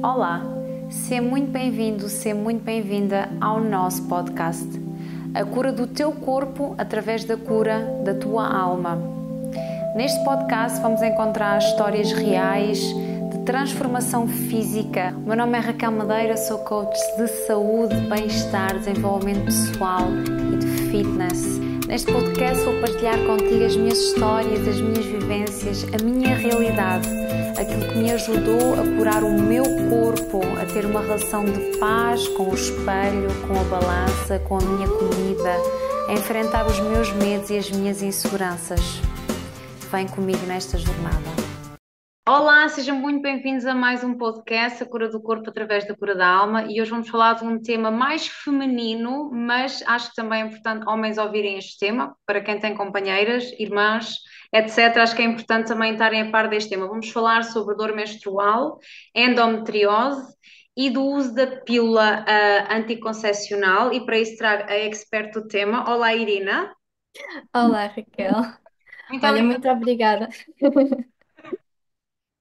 Olá, seja muito bem-vindo, seja muito bem-vinda ao nosso podcast. A cura do teu corpo através da cura da tua alma. Neste podcast vamos encontrar histórias reais de transformação física. O meu nome é Raquel Madeira, sou coach de saúde, bem-estar, desenvolvimento pessoal e de fitness. Neste podcast vou partilhar contigo as minhas histórias, as minhas vivências, a minha realidade, aquilo que me ajudou a curar o meu corpo, a ter uma relação de paz com o espelho, com a balança, com a minha comida, a enfrentar os meus medos e as minhas inseguranças. Vem comigo nesta jornada. Olá, sejam muito bem-vindos a mais um podcast, A Cura do Corpo através da Cura da Alma, e hoje vamos falar de um tema mais feminino, mas acho que também é importante homens ouvirem este tema, para quem tem companheiras, irmãs, etc. Acho que é importante também estarem a par deste tema. Vamos falar sobre dor menstrual, endometriose e do uso da pílula anticoncepcional, e para isso trago a expert do tema. Olá, Irina. Olá, Raquel. Muito Olha, obrigada. muito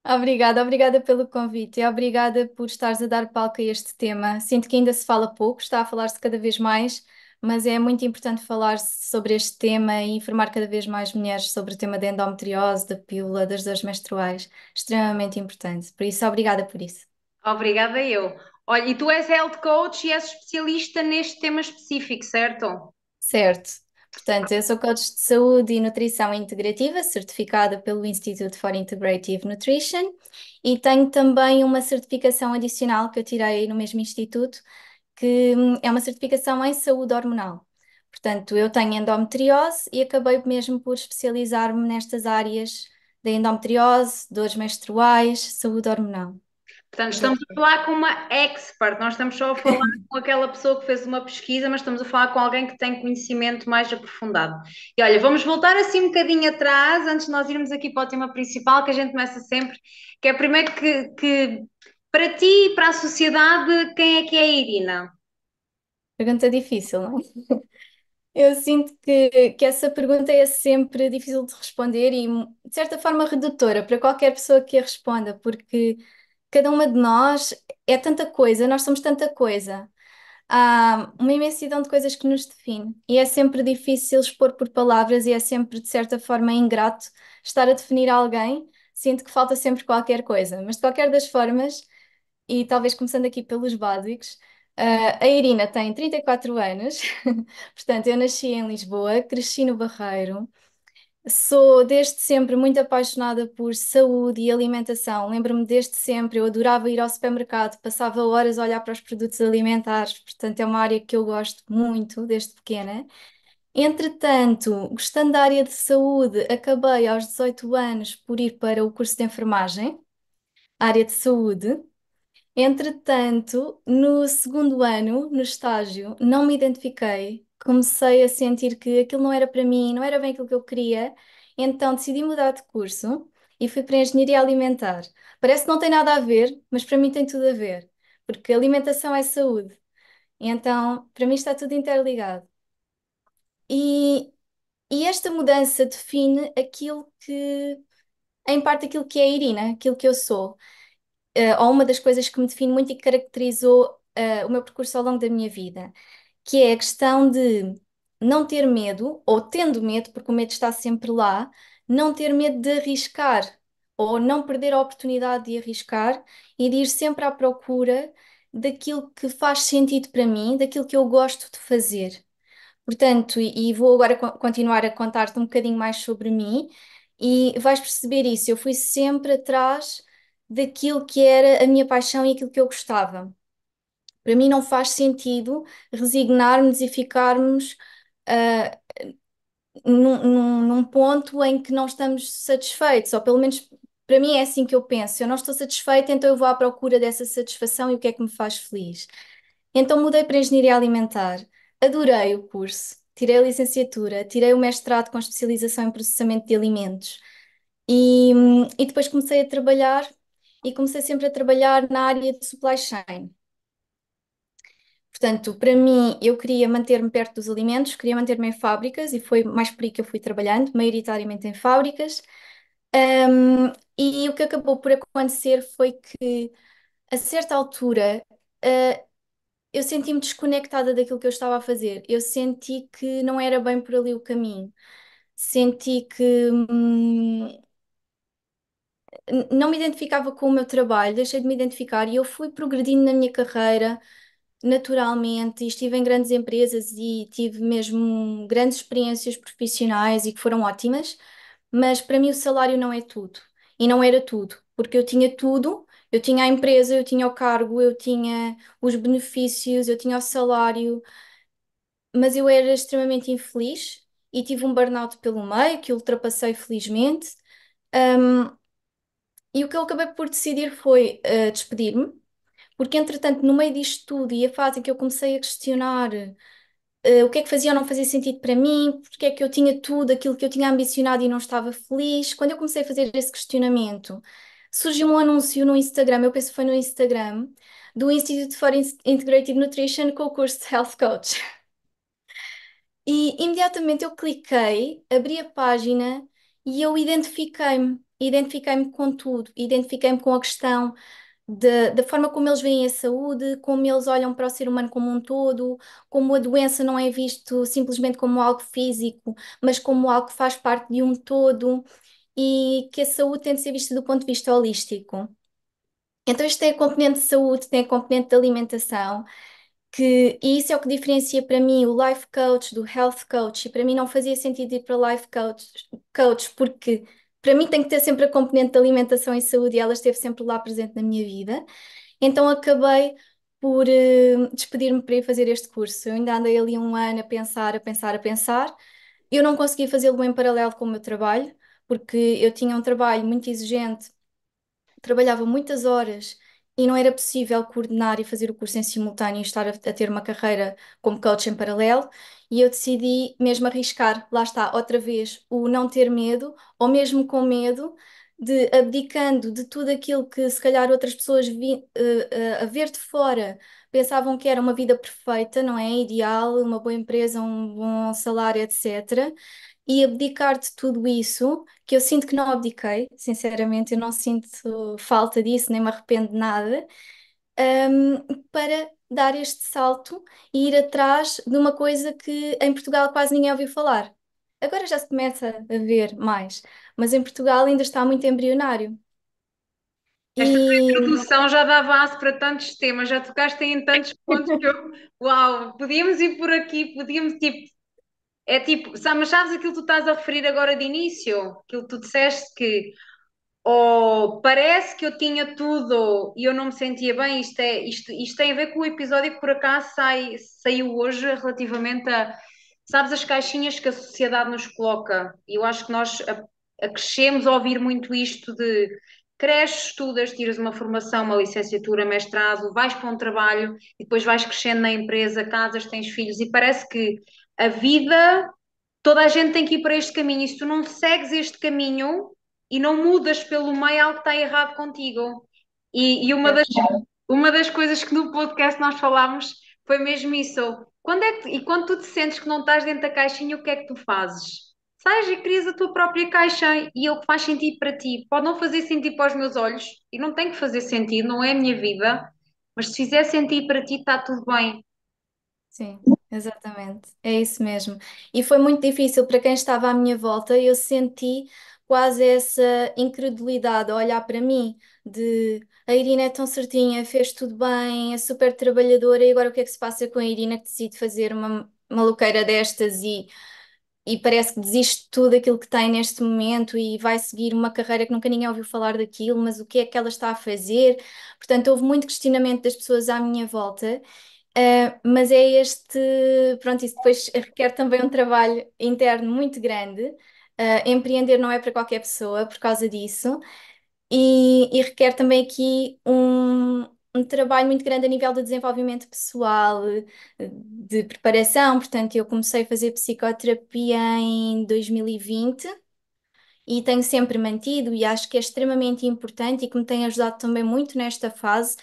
obrigada. Obrigada pelo convite e obrigada por estares a dar palco a este tema. Sinto que ainda se fala pouco, está a falar-se cada vez mais, mas é muito importante falar sobre este tema e informar cada vez mais mulheres sobre o tema da endometriose, da pílula, das dores menstruais. Extremamente importante. Por isso, obrigada por isso. Obrigada eu. Olha, e tu és health coach e és especialista neste tema específico, certo? Certo. Portanto, eu sou coach de saúde e nutrição integrativa, certificada pelo Institute for Integrative Nutrition, e tenho também uma certificação adicional que eu tirei no mesmo instituto, que é uma certificação em saúde hormonal. Portanto, eu tenho endometriose e acabei mesmo por especializar-me nestas áreas da endometriose, dores menstruais, saúde hormonal. Portanto, estamos a Exatamente. falar com uma expert, nós estamos só a falar com aquela pessoa que fez uma pesquisa, mas estamos a falar com alguém que tem conhecimento mais aprofundado. E olha, vamos voltar assim um bocadinho atrás, antes de nós irmos aqui para o tema principal, que a gente começa sempre, que é primeiro que para ti e para a sociedade, quem é que é a Irina? Pergunta difícil, não é? Eu sinto que essa pergunta é sempre difícil de responder e, de certa forma, redutora para qualquer pessoa que a responda, porque cada uma de nós é tanta coisa, nós somos tanta coisa. Há uma imensidão de coisas que nos define e é sempre difícil expor por palavras e é sempre, de certa forma, ingrato estar a definir alguém. Sinto que falta sempre qualquer coisa, mas de qualquer das formas, e talvez começando aqui pelos básicos, a Irina tem 34 anos, portanto, eu nasci em Lisboa, cresci no Barreiro, sou desde sempre muito apaixonada por saúde e alimentação. Lembro-me desde sempre, eu adorava ir ao supermercado, passava horas a olhar para os produtos alimentares, portanto, é uma área que eu gosto muito desde pequena. Entretanto, gostando da área de saúde, acabei aos 18 anos por ir para o curso de enfermagem, área de saúde. Entretanto, no segundo ano, no estágio, não me identifiquei. Comecei a sentir que aquilo não era para mim, não era bem aquilo que eu queria. Então decidi mudar de curso e fui para a Engenharia Alimentar. Parece que não tem nada a ver, mas para mim tem tudo a ver, porque alimentação é saúde. Então, para mim está tudo interligado. E, e esta mudança define aquilo que, em parte, aquilo que é a Irina, aquilo que eu sou, ou uma das coisas que me define muito e que caracterizou o meu percurso ao longo da minha vida, que é a questão de não ter medo, ou tendo medo, porque o medo está sempre lá, não ter medo de arriscar, ou não perder a oportunidade de arriscar e de ir sempre à procura daquilo que faz sentido para mim, daquilo que eu gosto de fazer. Portanto, e vou agora continuar a contar-te um bocadinho mais sobre mim e vais perceber isso. Eu fui sempre atrás daquilo que era a minha paixão e aquilo que eu gostava. Para mim não faz sentido resignarmos e ficarmos ah, num ponto em que não estamos satisfeitos, ou pelo menos para mim é assim que eu penso. Eu não estou satisfeita, então eu vou à procura dessa satisfação e o que é que me faz feliz. Então mudei para Engenharia Alimentar. Adorei o curso. Tirei a licenciatura, tirei o mestrado com especialização em processamento de alimentos. E depois comecei a trabalhar e comecei sempre a trabalhar na área de supply chain. Portanto, para mim, eu queria manter-me perto dos alimentos, queria manter-me em fábricas e foi mais por aí que eu fui trabalhando, maioritariamente em fábricas. E o que acabou por acontecer foi que A certa altura, ah, eu senti-me desconectada daquilo que eu estava a fazer. Eu senti que não era bem por ali o caminho. Senti que não me identificava com o meu trabalho, deixei de me identificar e eu fui progredindo na minha carreira naturalmente. E estive em grandes empresas e tive mesmo grandes experiências profissionais e que foram ótimas, mas para mim o salário não é tudo. E não era tudo, porque eu tinha tudo, eu tinha a empresa, eu tinha o cargo, eu tinha os benefícios, eu tinha o salário, mas eu era extremamente infeliz e tive um burnout pelo meio, que ultrapassei felizmente. Um, e o que eu acabei por decidir foi despedir-me, porque entretanto, no meio disto tudo e a fase em que eu comecei a questionar o que é que fazia ou não fazia sentido para mim, porque é que eu tinha tudo aquilo que eu tinha ambicionado e não estava feliz, quando eu comecei a fazer esse questionamento, surgiu um anúncio no Instagram, eu penso que foi no Instagram, do Institute for Integrative Nutrition com o curso de Health Coach. E imediatamente eu cliquei, abri a página e eu identifiquei-me com tudo, identifiquei-me com a questão da forma como eles veem a saúde, como eles olham para o ser humano como um todo, como a doença não é visto simplesmente como algo físico, mas como algo que faz parte de um todo e que a saúde tem de ser vista do ponto de vista holístico. Então, isto tem a componente de saúde, tem a componente de alimentação e isso é o que diferencia para mim o life coach do health coach, e para mim não fazia sentido ir para life coach, porque para mim tem que ter sempre a componente de alimentação e saúde e ela esteve sempre lá presente na minha vida. Então acabei por despedir-me para ir fazer este curso. Eu ainda andei ali um ano a pensar, a pensar, a pensar. Eu não consegui fazê-lo em paralelo com o meu trabalho, porque eu tinha um trabalho muito exigente, trabalhava muitas horas e não era possível coordenar e fazer o curso em simultâneo e estar a ter uma carreira como coach em paralelo. E eu decidi mesmo arriscar, lá está, outra vez, o não ter medo, ou mesmo com medo, de abdicando de tudo aquilo que se calhar outras pessoas a ver de fora pensavam que era uma vida perfeita, não é? Ideal, uma boa empresa, um bom salário, etc. E abdicar de tudo isso, que eu sinto que não abdiquei, sinceramente, eu não sinto falta disso, nem me arrependo de nada, para dar este salto e ir atrás de uma coisa que em Portugal quase ninguém ouviu falar. Agora já se começa a ver mais, mas em Portugal ainda está muito embrionário. Esta tua E introdução já dá base para tantos temas, já tocaste em tantos pontos que eu, uau, podíamos ir por aqui, podíamos tipo, é tipo, mas sabes aquilo que tu estás a referir agora de início? Aquilo que tu disseste que ou parece que eu tinha tudo e eu não me sentia bem, isto tem a ver com o episódio que por acaso saiu hoje relativamente a, sabes, as caixinhas que a sociedade nos coloca. E eu acho que nós crescemos a ouvir muito isto de cresces, estudas, tiras uma formação, uma licenciatura, mestrado, vais para um trabalho e depois vais crescendo na empresa, casas, tens filhos e parece que a vida, toda a gente tem que ir para este caminho e se tu não segues este caminho e não mudas pelo meio, algo está errado contigo. E uma das coisas que no podcast nós falámos foi mesmo isso. E quando tu te sentes que não estás dentro da caixinha, o que é que tu fazes? Sais e crias a tua própria caixa e é o que faz sentido para ti. Pode não fazer sentido para os meus olhos e não tem que fazer sentido, não é a minha vida, mas se fizer sentido para ti, está tudo bem. sim, exatamente. É isso mesmo. E foi muito difícil para quem estava à minha volta. Eu senti quase essa incredulidade a olhar para mim, de a Irina é tão certinha, fez tudo bem, é super trabalhadora, e agora o que é que se passa com a Irina que decide fazer uma maluqueira destas e parece que desiste de tudo aquilo que tem neste momento e vai seguir uma carreira que nunca ninguém ouviu falar daquilo, mas o que é que ela está a fazer? Portanto, houve muito questionamento das pessoas à minha volta. Mas é este, pronto, isso depois requer também um trabalho interno muito grande. Empreender não é para qualquer pessoa por causa disso, e requer também aqui um trabalho muito grande a nível de desenvolvimento pessoal, de preparação. Portanto, eu comecei a fazer psicoterapia em 2020 e tenho sempre mantido, e acho que é extremamente importante e que me tem ajudado também muito nesta fase.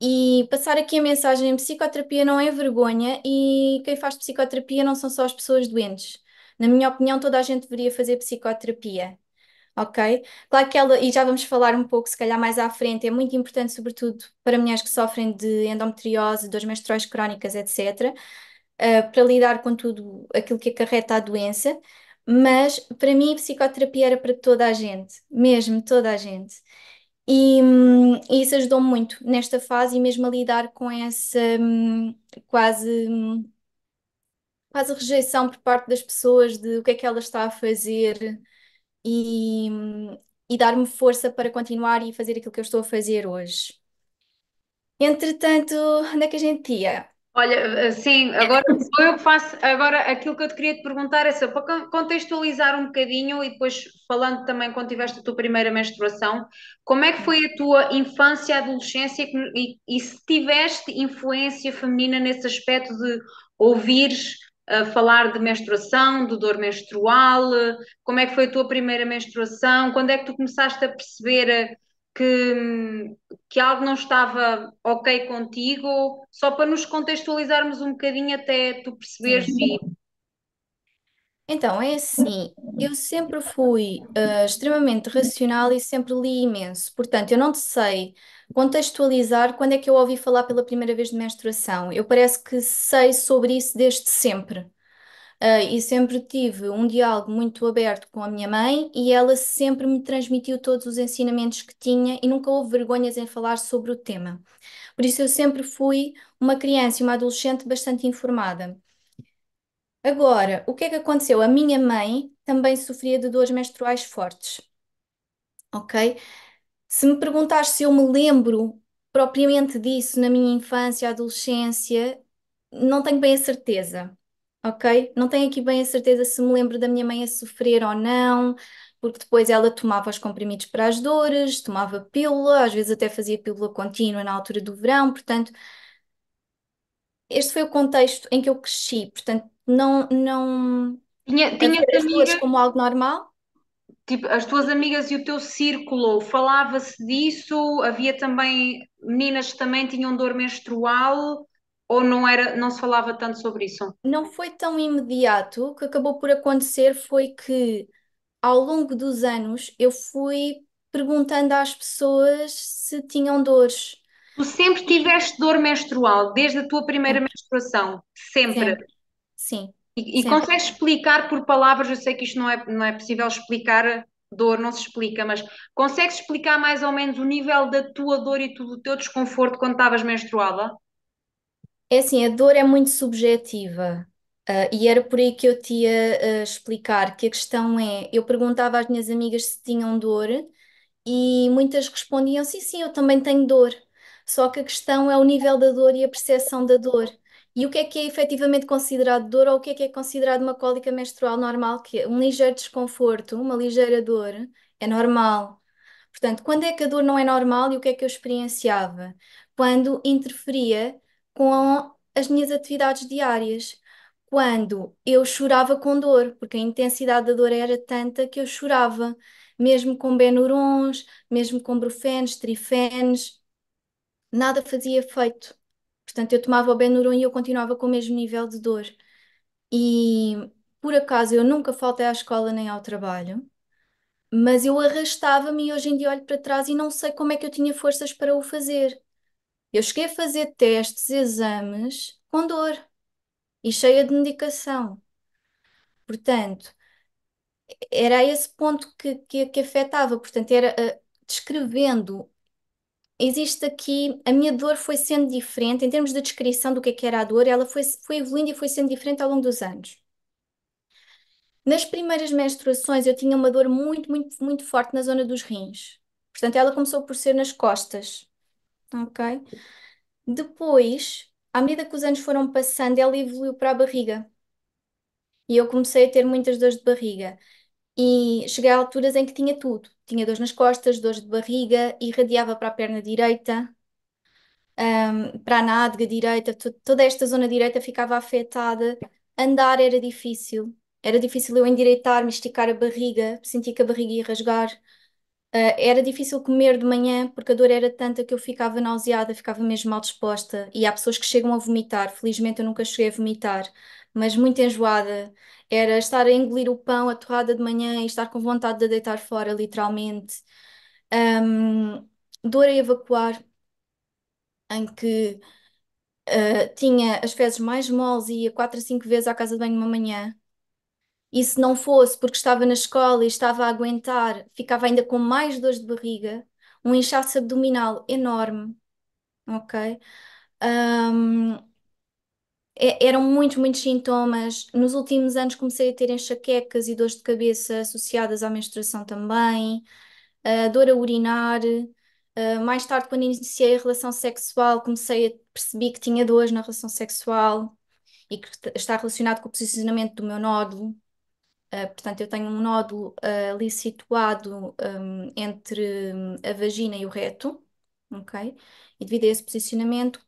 E passar aqui a mensagem: psicoterapia não é vergonha e quem faz psicoterapia não são só as pessoas doentes. Na minha opinião, toda a gente deveria fazer psicoterapia, ok? Claro que ela, e já vamos falar um pouco, se calhar mais à frente, é muito importante, sobretudo para mulheres que sofrem de endometriose, dores menstruais crónicas, etc., para lidar com tudo aquilo que acarreta a doença, mas para mim a psicoterapia era para toda a gente, mesmo toda a gente. E isso ajudou-me muito nesta fase e mesmo a lidar com essa quase, quase rejeição por parte das pessoas de o que é que ela está a fazer e, e dar-me força para continuar e fazer aquilo que eu estou a fazer hoje. Entretanto, onde é que a gente ia? Olha, sim, agora sou eu que faço. Agora, aquilo que eu te queria te perguntar é só para contextualizar um bocadinho e depois falando também quando tiveste a tua primeira menstruação, como é que foi a tua infância, adolescência e se tiveste influência feminina nesse aspecto de ouvires falar de menstruação, de dor menstrual, como é que foi a tua primeira menstruação, quando é que tu começaste a perceber que, que algo não estava ok contigo, só para nos contextualizarmos um bocadinho até tu perceberes Sim. Então, é assim, eu sempre fui extremamente racional e sempre li imenso. Portanto, eu não te sei contextualizar quando é que eu ouvi falar pela primeira vez de menstruação. Eu parece que sei sobre isso desde sempre. E sempre tive um diálogo muito aberto com a minha mãe e ela sempre me transmitiu todos os ensinamentos que tinha e nunca houve vergonhas em falar sobre o tema. Por isso, eu sempre fui uma criança e uma adolescente bastante informada. Agora, o que é que aconteceu? A minha mãe também sofria de dores menstruais fortes, ok? Se me perguntares se eu me lembro propriamente disso na minha infância, adolescência, não tenho bem a certeza, ok? Não tenho aqui bem a certeza se me lembro da minha mãe a sofrer ou não, porque depois ela tomava os comprimidos para as dores, tomava pílula, às vezes até fazia pílula contínua na altura do verão, portanto, este foi o contexto em que eu cresci, portanto, não a tinhas ver as dores amigas, como algo normal. tipo, as tuas amigas e o teu círculo, falava-se disso? Havia também meninas que também tinham dor menstrual ou não era, não se falava tanto sobre isso? Não foi tão imediato. O que acabou por acontecer foi que, ao longo dos anos, eu fui perguntando às pessoas se tinham dores. Tu sempre E tiveste dor menstrual, desde a tua primeira sempre, menstruação, sempre. sempre, sim, E sempre. consegues explicar por palavras? Eu sei que isto não é possível explicar dor, não se explica, mas consegues explicar mais ou menos o nível da tua dor e do teu desconforto quando estavas menstruada? É assim, a dor é muito subjetiva. E era por aí que eu te ia explicar que a questão é, eu perguntava às minhas amigas se tinham dor. E muitas respondiam: sim, sim, eu também tenho dor. Só que a questão é o nível da dor e a percepção da dor. E o que é efetivamente considerado dor ou o que é considerado uma cólica menstrual normal, que é um ligeiro desconforto, uma ligeira dor, é normal. Portanto, quando é que a dor não é normal e o que é que eu experienciava? Quando interferia com as minhas atividades diárias. Quando eu chorava com dor, porque a intensidade da dor era tanta que eu chorava, mesmo com Benurons, mesmo com Brufenes, Trifenes, nada fazia efeito. Portanto, eu tomava o Benuron e eu continuava com o mesmo nível de dor. E por acaso eu nunca faltei à escola nem ao trabalho, mas eu arrastava-me e hoje em dia olho para trás e não sei como é que eu tinha forças para o fazer. Eu cheguei a fazer testes, exames com dor e cheia de medicação. Portanto, era a esse ponto que afetava. Portanto, era descrevendo. Existe aqui, a minha dor foi sendo diferente, em termos de descrição do que era a dor, ela foi evoluindo e foi sendo diferente ao longo dos anos. Nas primeiras menstruações eu tinha uma dor muito, muito, muito forte na zona dos rins. Portanto, ela começou por ser nas costas, ok? Depois, à medida que os anos foram passando, ela evoluiu para a barriga. E eu comecei a ter muitas dores de barriga. E cheguei a alturas em que tinha tudo. Tinha dores nas costas, dores de barriga, irradiava para a perna direita, para a nádega direita, toda esta zona direita ficava afetada. Andar era difícil. Era difícil eu endireitar-me, esticar a barriga, sentia que a barriga ia rasgar. Era difícil comer de manhã porque a dor era tanta que eu ficava nauseada, ficava mesmo mal disposta. E há pessoas que chegam a vomitar. Felizmente eu nunca cheguei a vomitar, mas muito enjoada. Era estar a engolir o pão, a torrada de manhã e estar com vontade de a deitar fora, literalmente. Dor a evacuar, em que tinha as fezes mais moles e ia 4 a 5 vezes à casa de banho uma manhã. E se não fosse porque estava na escola e estava a aguentar, ficava ainda com mais dores de barriga, um inchaço abdominal enorme, ok? Ahm, Eram muitos, muitos sintomas. Nos últimos anos comecei a ter enxaquecas e dores de cabeça associadas à menstruação também, dor a urinar. Mais tarde, quando iniciei a relação sexual, percebi que tinha dores na relação sexual e que está relacionado com o posicionamento do meu nódulo. Portanto, eu tenho um nódulo ali situado entre a vagina e o reto, ok? E devido a esse posicionamento,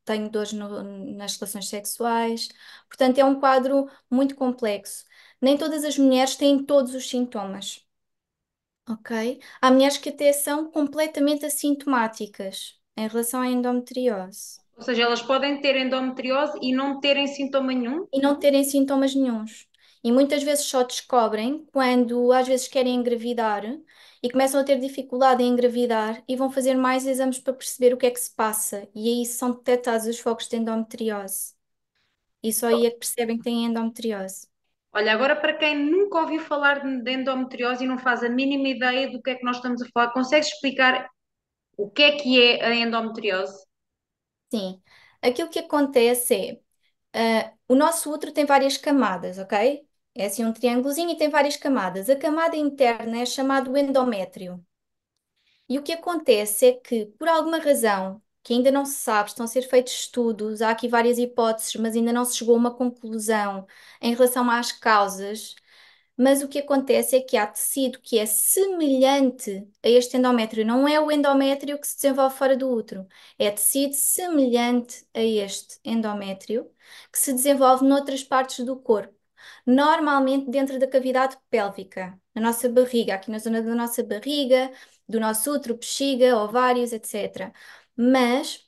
tenho dores nas relações sexuais. Portanto, é um quadro muito complexo. Nem todas as mulheres têm todos os sintomas, ok? Há mulheres que até são completamente assintomáticas em relação à endometriose. Ou seja, elas podem ter endometriose e não terem sintoma nenhum. E não terem sintomas nenhuns. E muitas vezes só descobrem quando às vezes querem engravidar e começam a ter dificuldade em engravidar e vão fazer mais exames para perceber o que é que se passa. E aí são detectados os focos de endometriose. E só aí é que percebem que têm endometriose. Olha, agora para quem nunca ouviu falar de endometriose e não faz a mínima ideia do que é que nós estamos a falar, consegues explicar o que é a endometriose? Sim. Aquilo que acontece o nosso útero tem várias camadas, ok? É assim um triângulozinho e tem várias camadas. A camada interna é chamado endométrio. E o que acontece é que, por alguma razão, que ainda não se sabe, estão a ser feitos estudos, há aqui várias hipóteses, mas ainda não se chegou a uma conclusão em relação às causas. Mas o que acontece é que há tecido que é semelhante a este endométrio, não é o endométrio que se desenvolve fora do útero, é tecido semelhante a este endométrio que se desenvolve noutras partes do corpo. Normalmente dentro da cavidade pélvica, na nossa barriga, aqui na zona da nossa barriga, do nosso útero, bexiga, ovários, etc. Mas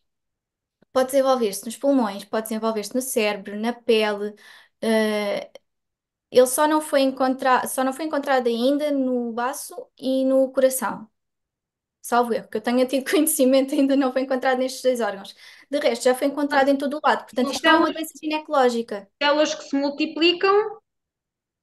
pode desenvolver-se nos pulmões, pode desenvolver-se no cérebro, na pele. eh, Ele só não foi encontrado ainda no baço e no coração. Salvo erro, que eu tenha tido conhecimento, ainda não foi encontrado nestes dois órgãos. De resto, já foi encontrado em todo o lado. Portanto, São isto não é uma doença ginecológica. células que se multiplicam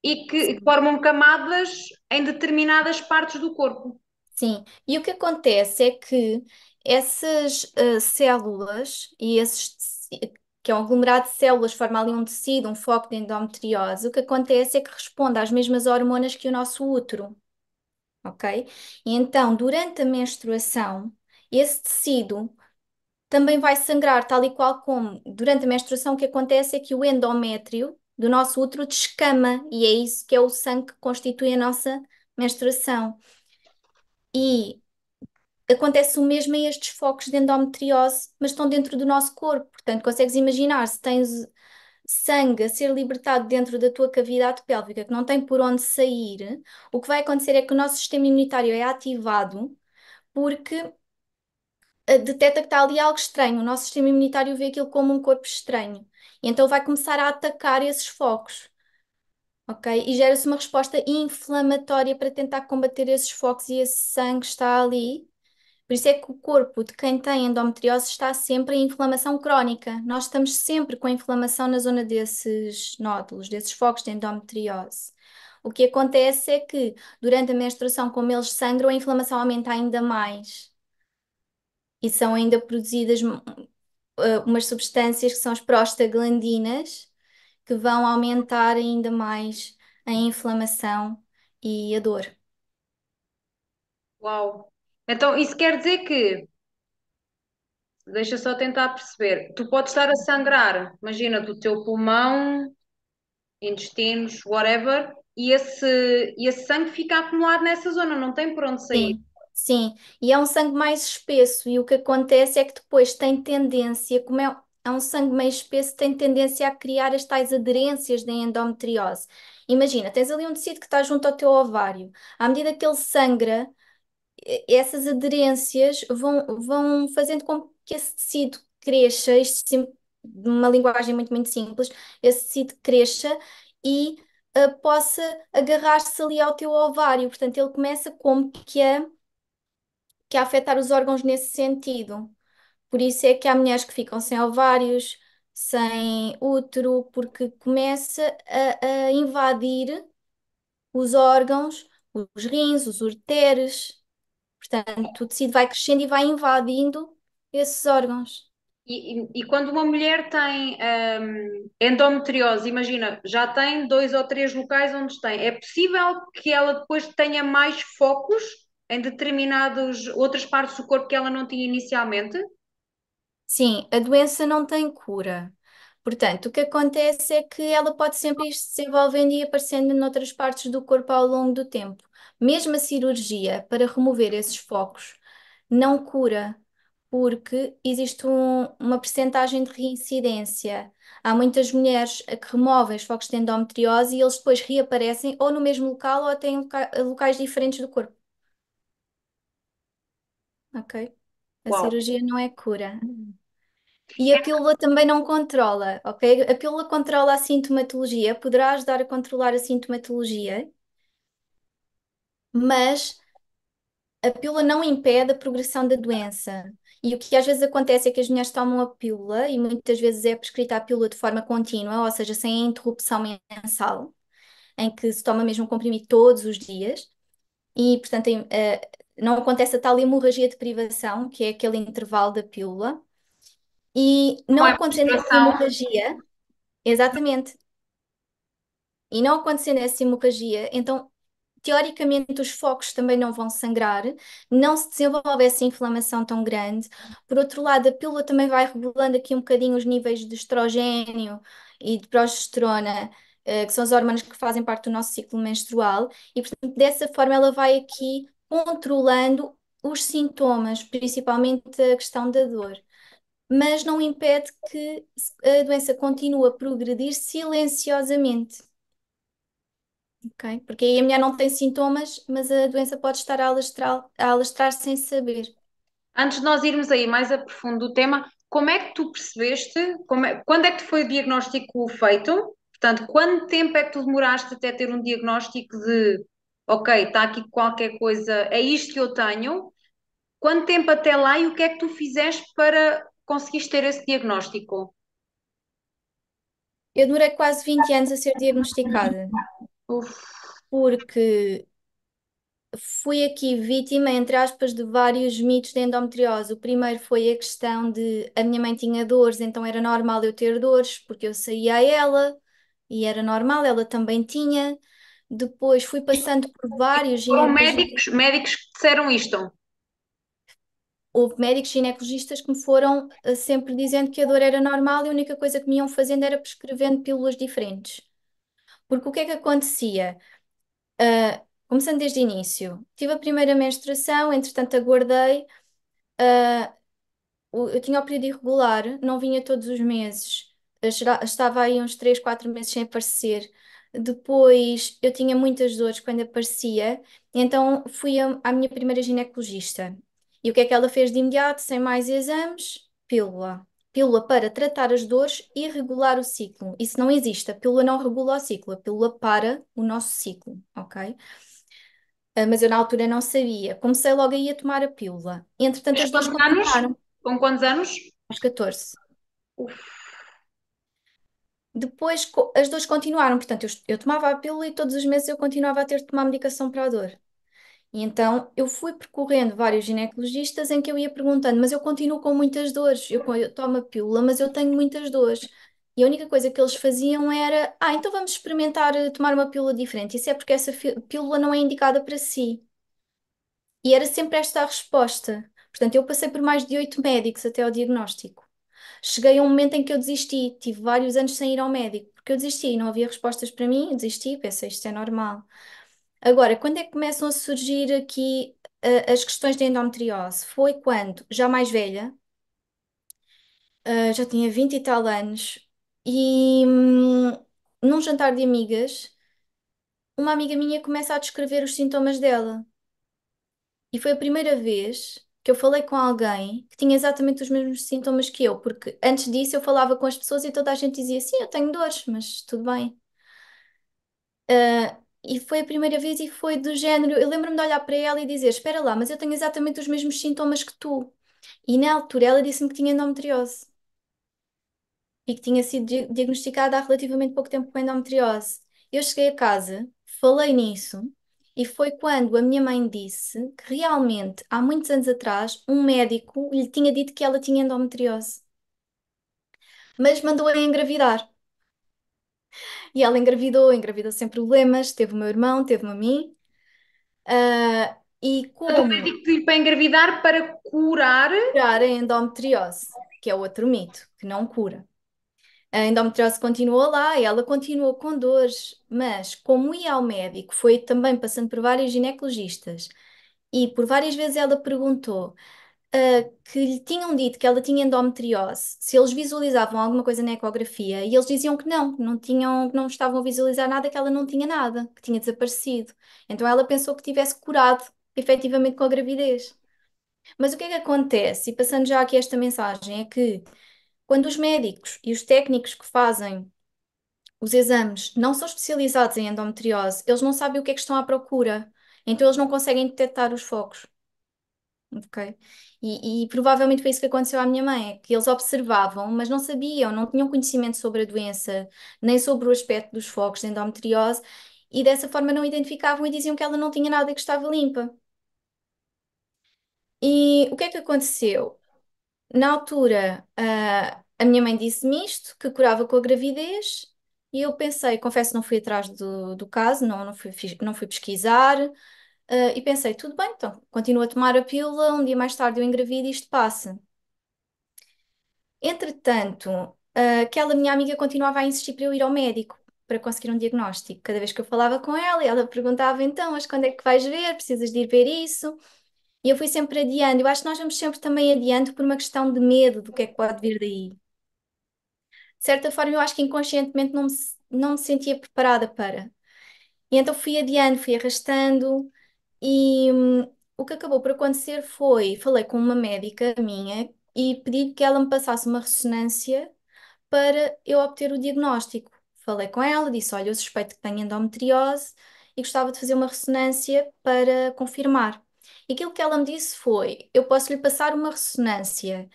e que formam camadas em determinadas partes do corpo. Sim, e o que acontece é que essas células e que é um aglomerado de células, forma ali um tecido, um foco de endometriose, o que acontece é que responde às mesmas hormonas que o nosso útero, ok? E então, durante a menstruação, esse tecido também vai sangrar, tal e qual como durante a menstruação, o que acontece é que o endométrio do nosso útero descama, e é isso que é o sangue que constitui a nossa menstruação. E acontece o mesmo a estes focos de endometriose, mas estão dentro do nosso corpo. Portanto, consegues imaginar se tens sangue a ser libertado dentro da tua cavidade pélvica, que não tem por onde sair, o que vai acontecer é que o nosso sistema imunitário é ativado porque detecta que está ali algo estranho. O nosso sistema imunitário vê aquilo como um corpo estranho. E então vai começar a atacar esses focos. Ok? E gera-se uma resposta inflamatória para tentar combater esses focos e esse sangue está ali. Por isso é que o corpo de quem tem endometriose está sempre em inflamação crónica. Nós estamos sempre com a inflamação na zona desses nódulos, desses focos de endometriose. O que acontece é que durante a menstruação, como eles sangram, a inflamação aumenta ainda mais. E são ainda produzidas umas substâncias que são as prostaglandinas, que vão aumentar ainda mais a inflamação e a dor. Uau! Então, isso quer dizer que, deixa só tentar perceber, tu podes estar a sangrar, imagina, do teu pulmão, intestinos, whatever, e esse sangue fica acumulado nessa zona, não tem por onde sair. Sim, sim. E é um sangue mais espesso, e o que acontece é que depois tem tendência, como é um sangue meio espesso, tem tendência a criar as tais aderências da endometriose. Imagina, tens ali um tecido que está junto ao teu ovário. À medida que ele sangra, essas aderências vão fazendo com que esse tecido cresça, de uma linguagem muito, muito simples, esse tecido cresça e possa agarrar-se ali ao teu ovário. Portanto, ele começa como que a afetar os órgãos nesse sentido. Por isso é que há mulheres que ficam sem ovários, sem útero, porque começa a invadir os órgãos, os rins, os ureteres. Portanto, o tecido vai crescendo e vai invadindo esses órgãos. E quando uma mulher tem endometriose, imagina, já tem dois ou três locais onde tem, é possível que ela depois tenha mais focos em determinadas outras partes do corpo que ela não tinha inicialmente? Sim, a doença não tem cura. Portanto, o que acontece é que ela pode sempre ir se desenvolvendo e aparecendo noutras partes do corpo ao longo do tempo. Mesmo a cirurgia para remover esses focos não cura, porque existe uma percentagem de reincidência. Há muitas mulheres que removem os focos de endometriose e eles depois reaparecem ou no mesmo local ou até em locais diferentes do corpo. Ok? A Uau! cirurgia não é cura. E a pílula também não controla, ok? A pílula controla a sintomatologia, poderá ajudar a controlar a sintomatologia, mas a pílula não impede a progressão da doença. E o que às vezes acontece é que as mulheres tomam a pílula, e muitas vezes é prescrita a pílula de forma contínua, ou seja, sem interrupção mensal, em que se toma mesmo o comprimido todos os dias, e portanto não acontece a tal hemorragia de privação, que é aquele intervalo da pílula, e Não não é acontecendo essa menstruação. hemorragia, exatamente. E não acontecendo essa hemorragia, então, teoricamente, os focos também não vão sangrar, não se desenvolve essa inflamação tão grande. Por outro lado, a pílula também vai regulando aqui um bocadinho os níveis de estrogênio e de progesterona, que são as hormonas que fazem parte do nosso ciclo menstrual, e, portanto, dessa forma, ela vai aqui controlando os sintomas, principalmente a questão da dor. Mas não impede que a doença continue a progredir silenciosamente. Ok? Porque aí a mulher não tem sintomas, mas a doença pode estar a alastrar sem saber. Antes de nós irmos aí mais a profundo do tema, como é que tu percebeste, quando é que te foi o diagnóstico feito? Portanto, quanto tempo é que tu demoraste até ter um diagnóstico de, ok, está aqui qualquer coisa, é isto que eu tenho? Quanto tempo até lá e o que é que tu fizeste para conseguires ter esse diagnóstico? Eu demorei quase 20 anos a ser diagnosticada, Uf, porque fui aqui vítima, entre aspas, de vários mitos de endometriose. O primeiro foi a questão de a minha mãe tinha dores, então era normal eu ter dores, porque eu saía a ela e era normal, ela também tinha. Depois fui passando por vários foram ginecologistas. médicos que disseram isto. Houve médicos ginecologistas que me foram sempre dizendo que a dor era normal e a única coisa que me iam fazendo era prescrevendo pílulas diferentes. Porque o que é que acontecia? Começando desde o início, tive a primeira menstruação, entretanto aguardei, eu tinha o período irregular, não vinha todos os meses, estava aí uns 3, 4 meses sem aparecer. Depois eu tinha muitas dores quando aparecia, então fui à minha primeira ginecologista. E o que é que ela fez de imediato, sem mais exames? Pílula. Pílula para tratar as dores e regular o ciclo. Isso não existe, a pílula não regula o ciclo, a pílula para o nosso ciclo, ok? Mas eu na altura não sabia. Comecei logo aí a tomar a pílula. Entretanto, as dores Quantos anos? continuaram, Com quantos anos? aos 14. Uf. Depois as dores continuaram, portanto, eu tomava a pílula e todos os meses eu continuava a ter de tomar medicação para a dor. E então eu fui percorrendo vários ginecologistas em que eu ia perguntando, mas eu continuo com muitas dores, eu tomo a pílula, mas eu tenho muitas dores. E a única coisa que eles faziam era, então vamos experimentar tomar uma pílula diferente. Isso é porque essa pílula não é indicada para si. E era sempre esta a resposta. Portanto, eu passei por mais de 8 médicos até ao diagnóstico. Cheguei a um momento em que eu desisti, tive vários anos sem ir ao médico, porque eu desisti, não havia respostas para mim, eu desisti, pensei, isto é normal. Agora, quando é que começam a surgir aqui as questões da endometriose? Foi quando, já mais velha, já tinha 20 e tal anos, e num jantar de amigas, uma amiga minha começa a descrever os sintomas dela. E foi a primeira vez que eu falei com alguém que tinha exatamente os mesmos sintomas que eu, porque antes disso eu falava com as pessoas e toda a gente dizia, sim, eu tenho dores, mas tudo bem. E foi a primeira vez e foi do género, eu lembro-me de olhar para ela e dizer, espera lá, mas eu tenho exatamente os mesmos sintomas que tu. E na altura ela disse-me que tinha endometriose e que tinha sido diagnosticada há relativamente pouco tempo com endometriose. Eu cheguei a casa, falei nisso, e foi quando a minha mãe disse que realmente, há muitos anos atrás, um médico lhe tinha dito que ela tinha endometriose, mas mandou-a engravidar. E ela engravidou sem problemas, teve o meu irmão, teve-me a mim. E Portanto, o como médico pediu para engravidar para curar. curar a endometriose, que é outro mito, que não cura. A endometriose continuou lá e ela continuou com dores, mas como ia ao médico, foi também passando por vários ginecologistas e por várias vezes ela perguntou que lhe tinham dito que ela tinha endometriose, se eles visualizavam alguma coisa na ecografia e eles diziam que não tinham, que não estavam a visualizar nada, que ela não tinha nada, que tinha desaparecido. Então ela pensou que tivesse curado efetivamente com a gravidez. Mas o que é que acontece? E passando já aqui esta mensagem, é que quando os médicos e os técnicos que fazem os exames não são especializados em endometriose, eles não sabem o que é que estão à procura. Então eles não conseguem detectar os focos. Ok? E provavelmente foi isso que aconteceu à minha mãe, é que eles observavam, mas não sabiam, não tinham conhecimento sobre a doença, nem sobre o aspecto dos focos de endometriose, e dessa forma não identificavam e diziam que ela não tinha nada e que estava limpa. E o que é que aconteceu? Na altura, a minha mãe disse-me isto, que curava com a gravidez, e eu pensei, confesso, não fui atrás do caso, não fui pesquisar, e pensei, tudo bem, então, continuo a tomar a pílula, um dia mais tarde eu engravido e isto passa. Entretanto, aquela minha amiga continuava a insistir para eu ir ao médico para conseguir um diagnóstico. Cada vez que eu falava com ela, ela perguntava, então, mas quando é que vais ver? Precisas de ir ver isso? E eu fui sempre adiando. Eu acho que nós vamos sempre também adiando por uma questão de medo do que é que pode vir daí. De certa forma, eu acho que inconscientemente não me sentia preparada para. E então fui adiando, fui arrastando, e o que acabou por acontecer foi, falei com uma médica minha e pedi que ela me passasse uma ressonância para eu obter o diagnóstico. Falei com ela, disse, olha, eu suspeito que tenho endometriose e gostava de fazer uma ressonância para confirmar. E aquilo que ela me disse foi, eu posso lhe passar uma ressonância,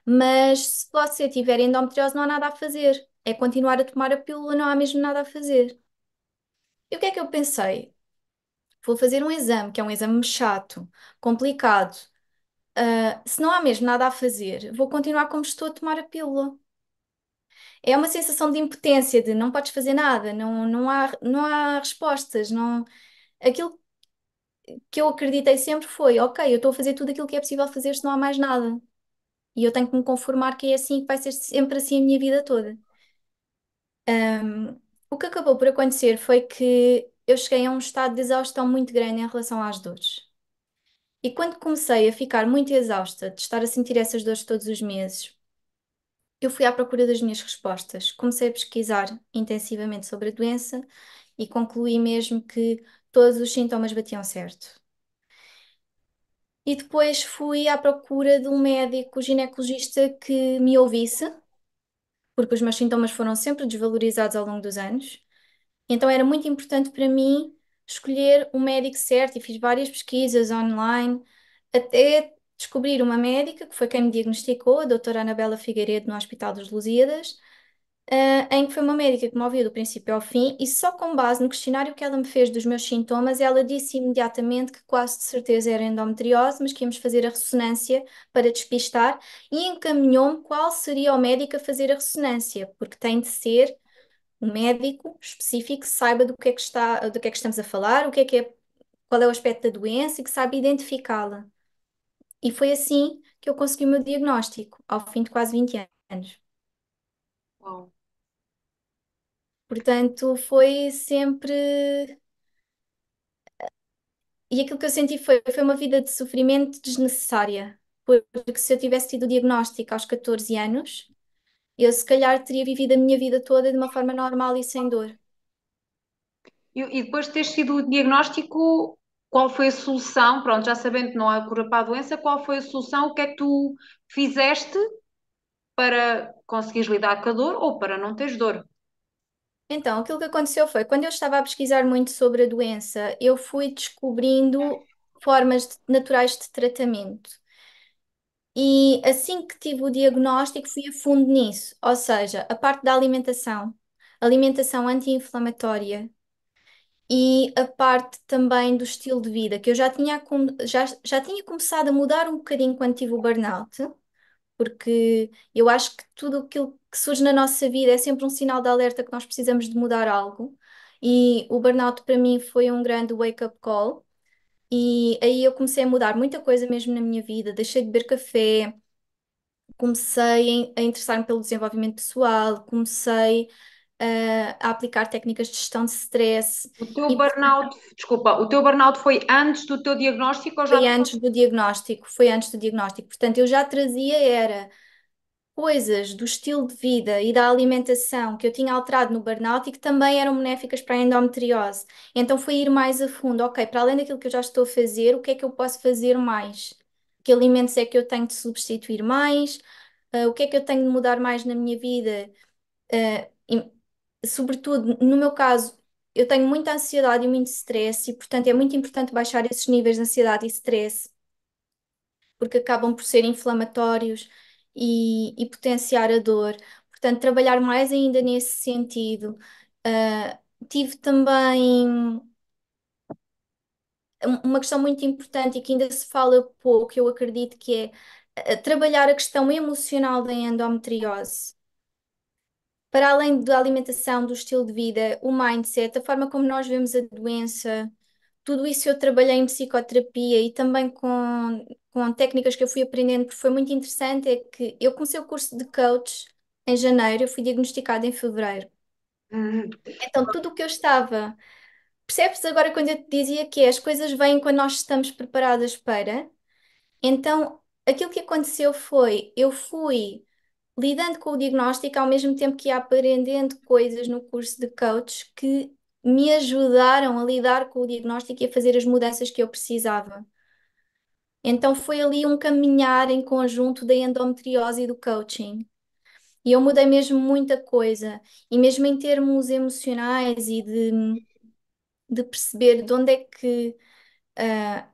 mas se você tiver endometriose não há nada a fazer. É continuar a tomar a pílula, não há mesmo nada a fazer. E o que é que eu pensei? Vou fazer um exame, que é um exame chato, complicado. Se não há mesmo nada a fazer, vou continuar como estou a tomar a pílula. É uma sensação de impotência, de não podes fazer nada, não há respostas, não... Aquilo que eu acreditei sempre foi, ok, eu estou a fazer tudo aquilo que é possível fazer se não há mais nada. E eu tenho que me conformar que é assim e que vai ser sempre assim a minha vida toda. O que acabou por acontecer foi que eu cheguei a um estado de exaustão muito grande em relação às dores. E quando comecei a ficar muito exausta de estar a sentir essas dores todos os meses, eu fui à procura das minhas respostas. Comecei a pesquisar intensivamente sobre a doença e concluí mesmo que todos os sintomas batiam certo. E depois fui à procura de um médico ginecologista que me ouvisse, porque os meus sintomas foram sempre desvalorizados ao longo dos anos. Então era muito importante para mim escolher um médico certo e fiz várias pesquisas online até descobrir uma médica que foi quem me diagnosticou, a doutora Anabela Figueiredo, no Hospital dos Lusíadas, em que foi uma médica que me ouviu do princípio ao fim e só com base no questionário que ela me fez dos meus sintomas, ela disse imediatamente que quase de certeza era endometriose, mas que íamos fazer a ressonância para despistar e encaminhou-me qual seria o médico a fazer a ressonância, porque tem de ser um médico específico que saiba do que é que estamos a falar, qual é o aspecto da doença e que saiba identificá-la. E foi assim que eu consegui o meu diagnóstico, ao fim de quase 20 anos. Uau. Portanto, foi sempre. E aquilo que eu senti foi uma vida de sofrimento desnecessária. Porque se eu tivesse tido o diagnóstico aos 14 anos, eu se calhar teria vivido a minha vida toda de uma forma normal e sem dor. E depois de teres tido o diagnóstico, qual foi a solução? Pronto, já sabendo que não há cura para a doença, qual foi a solução? O que é que tu fizeste para conseguires lidar com a dor ou para não teres dor? Então, aquilo que aconteceu foi, quando eu estava a pesquisar muito sobre a doença, eu fui descobrindo naturais de tratamento. E assim que tive o diagnóstico, fui a fundo nisso. Ou seja, a parte da alimentação anti-inflamatória e a parte também do estilo de vida, que eu já tinha começado a mudar um bocadinho quando tive o burnout, porque eu acho que tudo aquilo que surge na nossa vida é sempre um sinal de alerta que nós precisamos de mudar algo. E o burnout para mim foi um grande wake-up call. E aí eu comecei a mudar muita coisa mesmo na minha vida. Deixei de beber café, a interessar-me pelo desenvolvimento pessoal, comecei a aplicar técnicas de gestão de stress. O teu E burnout, desculpa, o teu burnout foi antes do teu diagnóstico ou já depois? foi antes do diagnóstico. Portanto, eu já trazia era coisas do estilo de vida e da alimentação que eu tinha alterado no burnout e que também eram benéficas para a endometriose. Então foi ir mais a fundo, ok, para além daquilo que eu já estou a fazer, o que é que eu posso fazer mais? Que alimentos é que eu tenho de substituir mais? O que é que eu tenho de mudar mais na minha vida? Sobretudo, no meu caso, eu tenho muita ansiedade e muito stress e, portanto, é muito importante baixar esses níveis de ansiedade e stress porque acabam por ser inflamatórios e potenciar a dor. Portanto, trabalhar mais ainda nesse sentido. Ah, tive também uma questão muito importante e que ainda se fala pouco, eu acredito que é trabalhar a questão emocional da endometriose. Para além da alimentação, do estilo de vida, o mindset, a forma como nós vemos a doença, tudo isso eu trabalhei em psicoterapia e também com técnicas que eu fui aprendendo, porque foi muito interessante, é que eu comecei o curso de coach em janeiro, eu fui diagnosticada em fevereiro. Hum. Então, tudo o que eu estava... Percebes agora quando eu te dizia que as coisas vêm quando nós estamos preparadas para? Então, aquilo que aconteceu foi, eu fui lidando com o diagnóstico ao mesmo tempo que ia aprendendo coisas no curso de coach que me ajudaram a lidar com o diagnóstico e a fazer as mudanças que eu precisava. Então foi ali um caminhar em conjunto da endometriose e do coaching. E eu mudei mesmo muita coisa, e mesmo em termos emocionais e de perceber de onde é que. ah,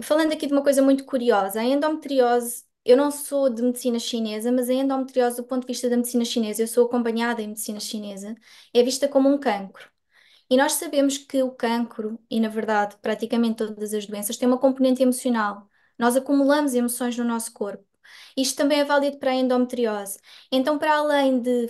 Falando aqui de uma coisa muito curiosa, a endometriose, eu não sou de medicina chinesa, mas a endometriose, do ponto de vista da medicina chinesa, eu sou acompanhada em medicina chinesa, é vista como um cancro. E nós sabemos que o cancro, e na verdade praticamente todas as doenças, têm uma componente emocional. Nós acumulamos emoções no nosso corpo. Isto também é válido para a endometriose. Então, para além de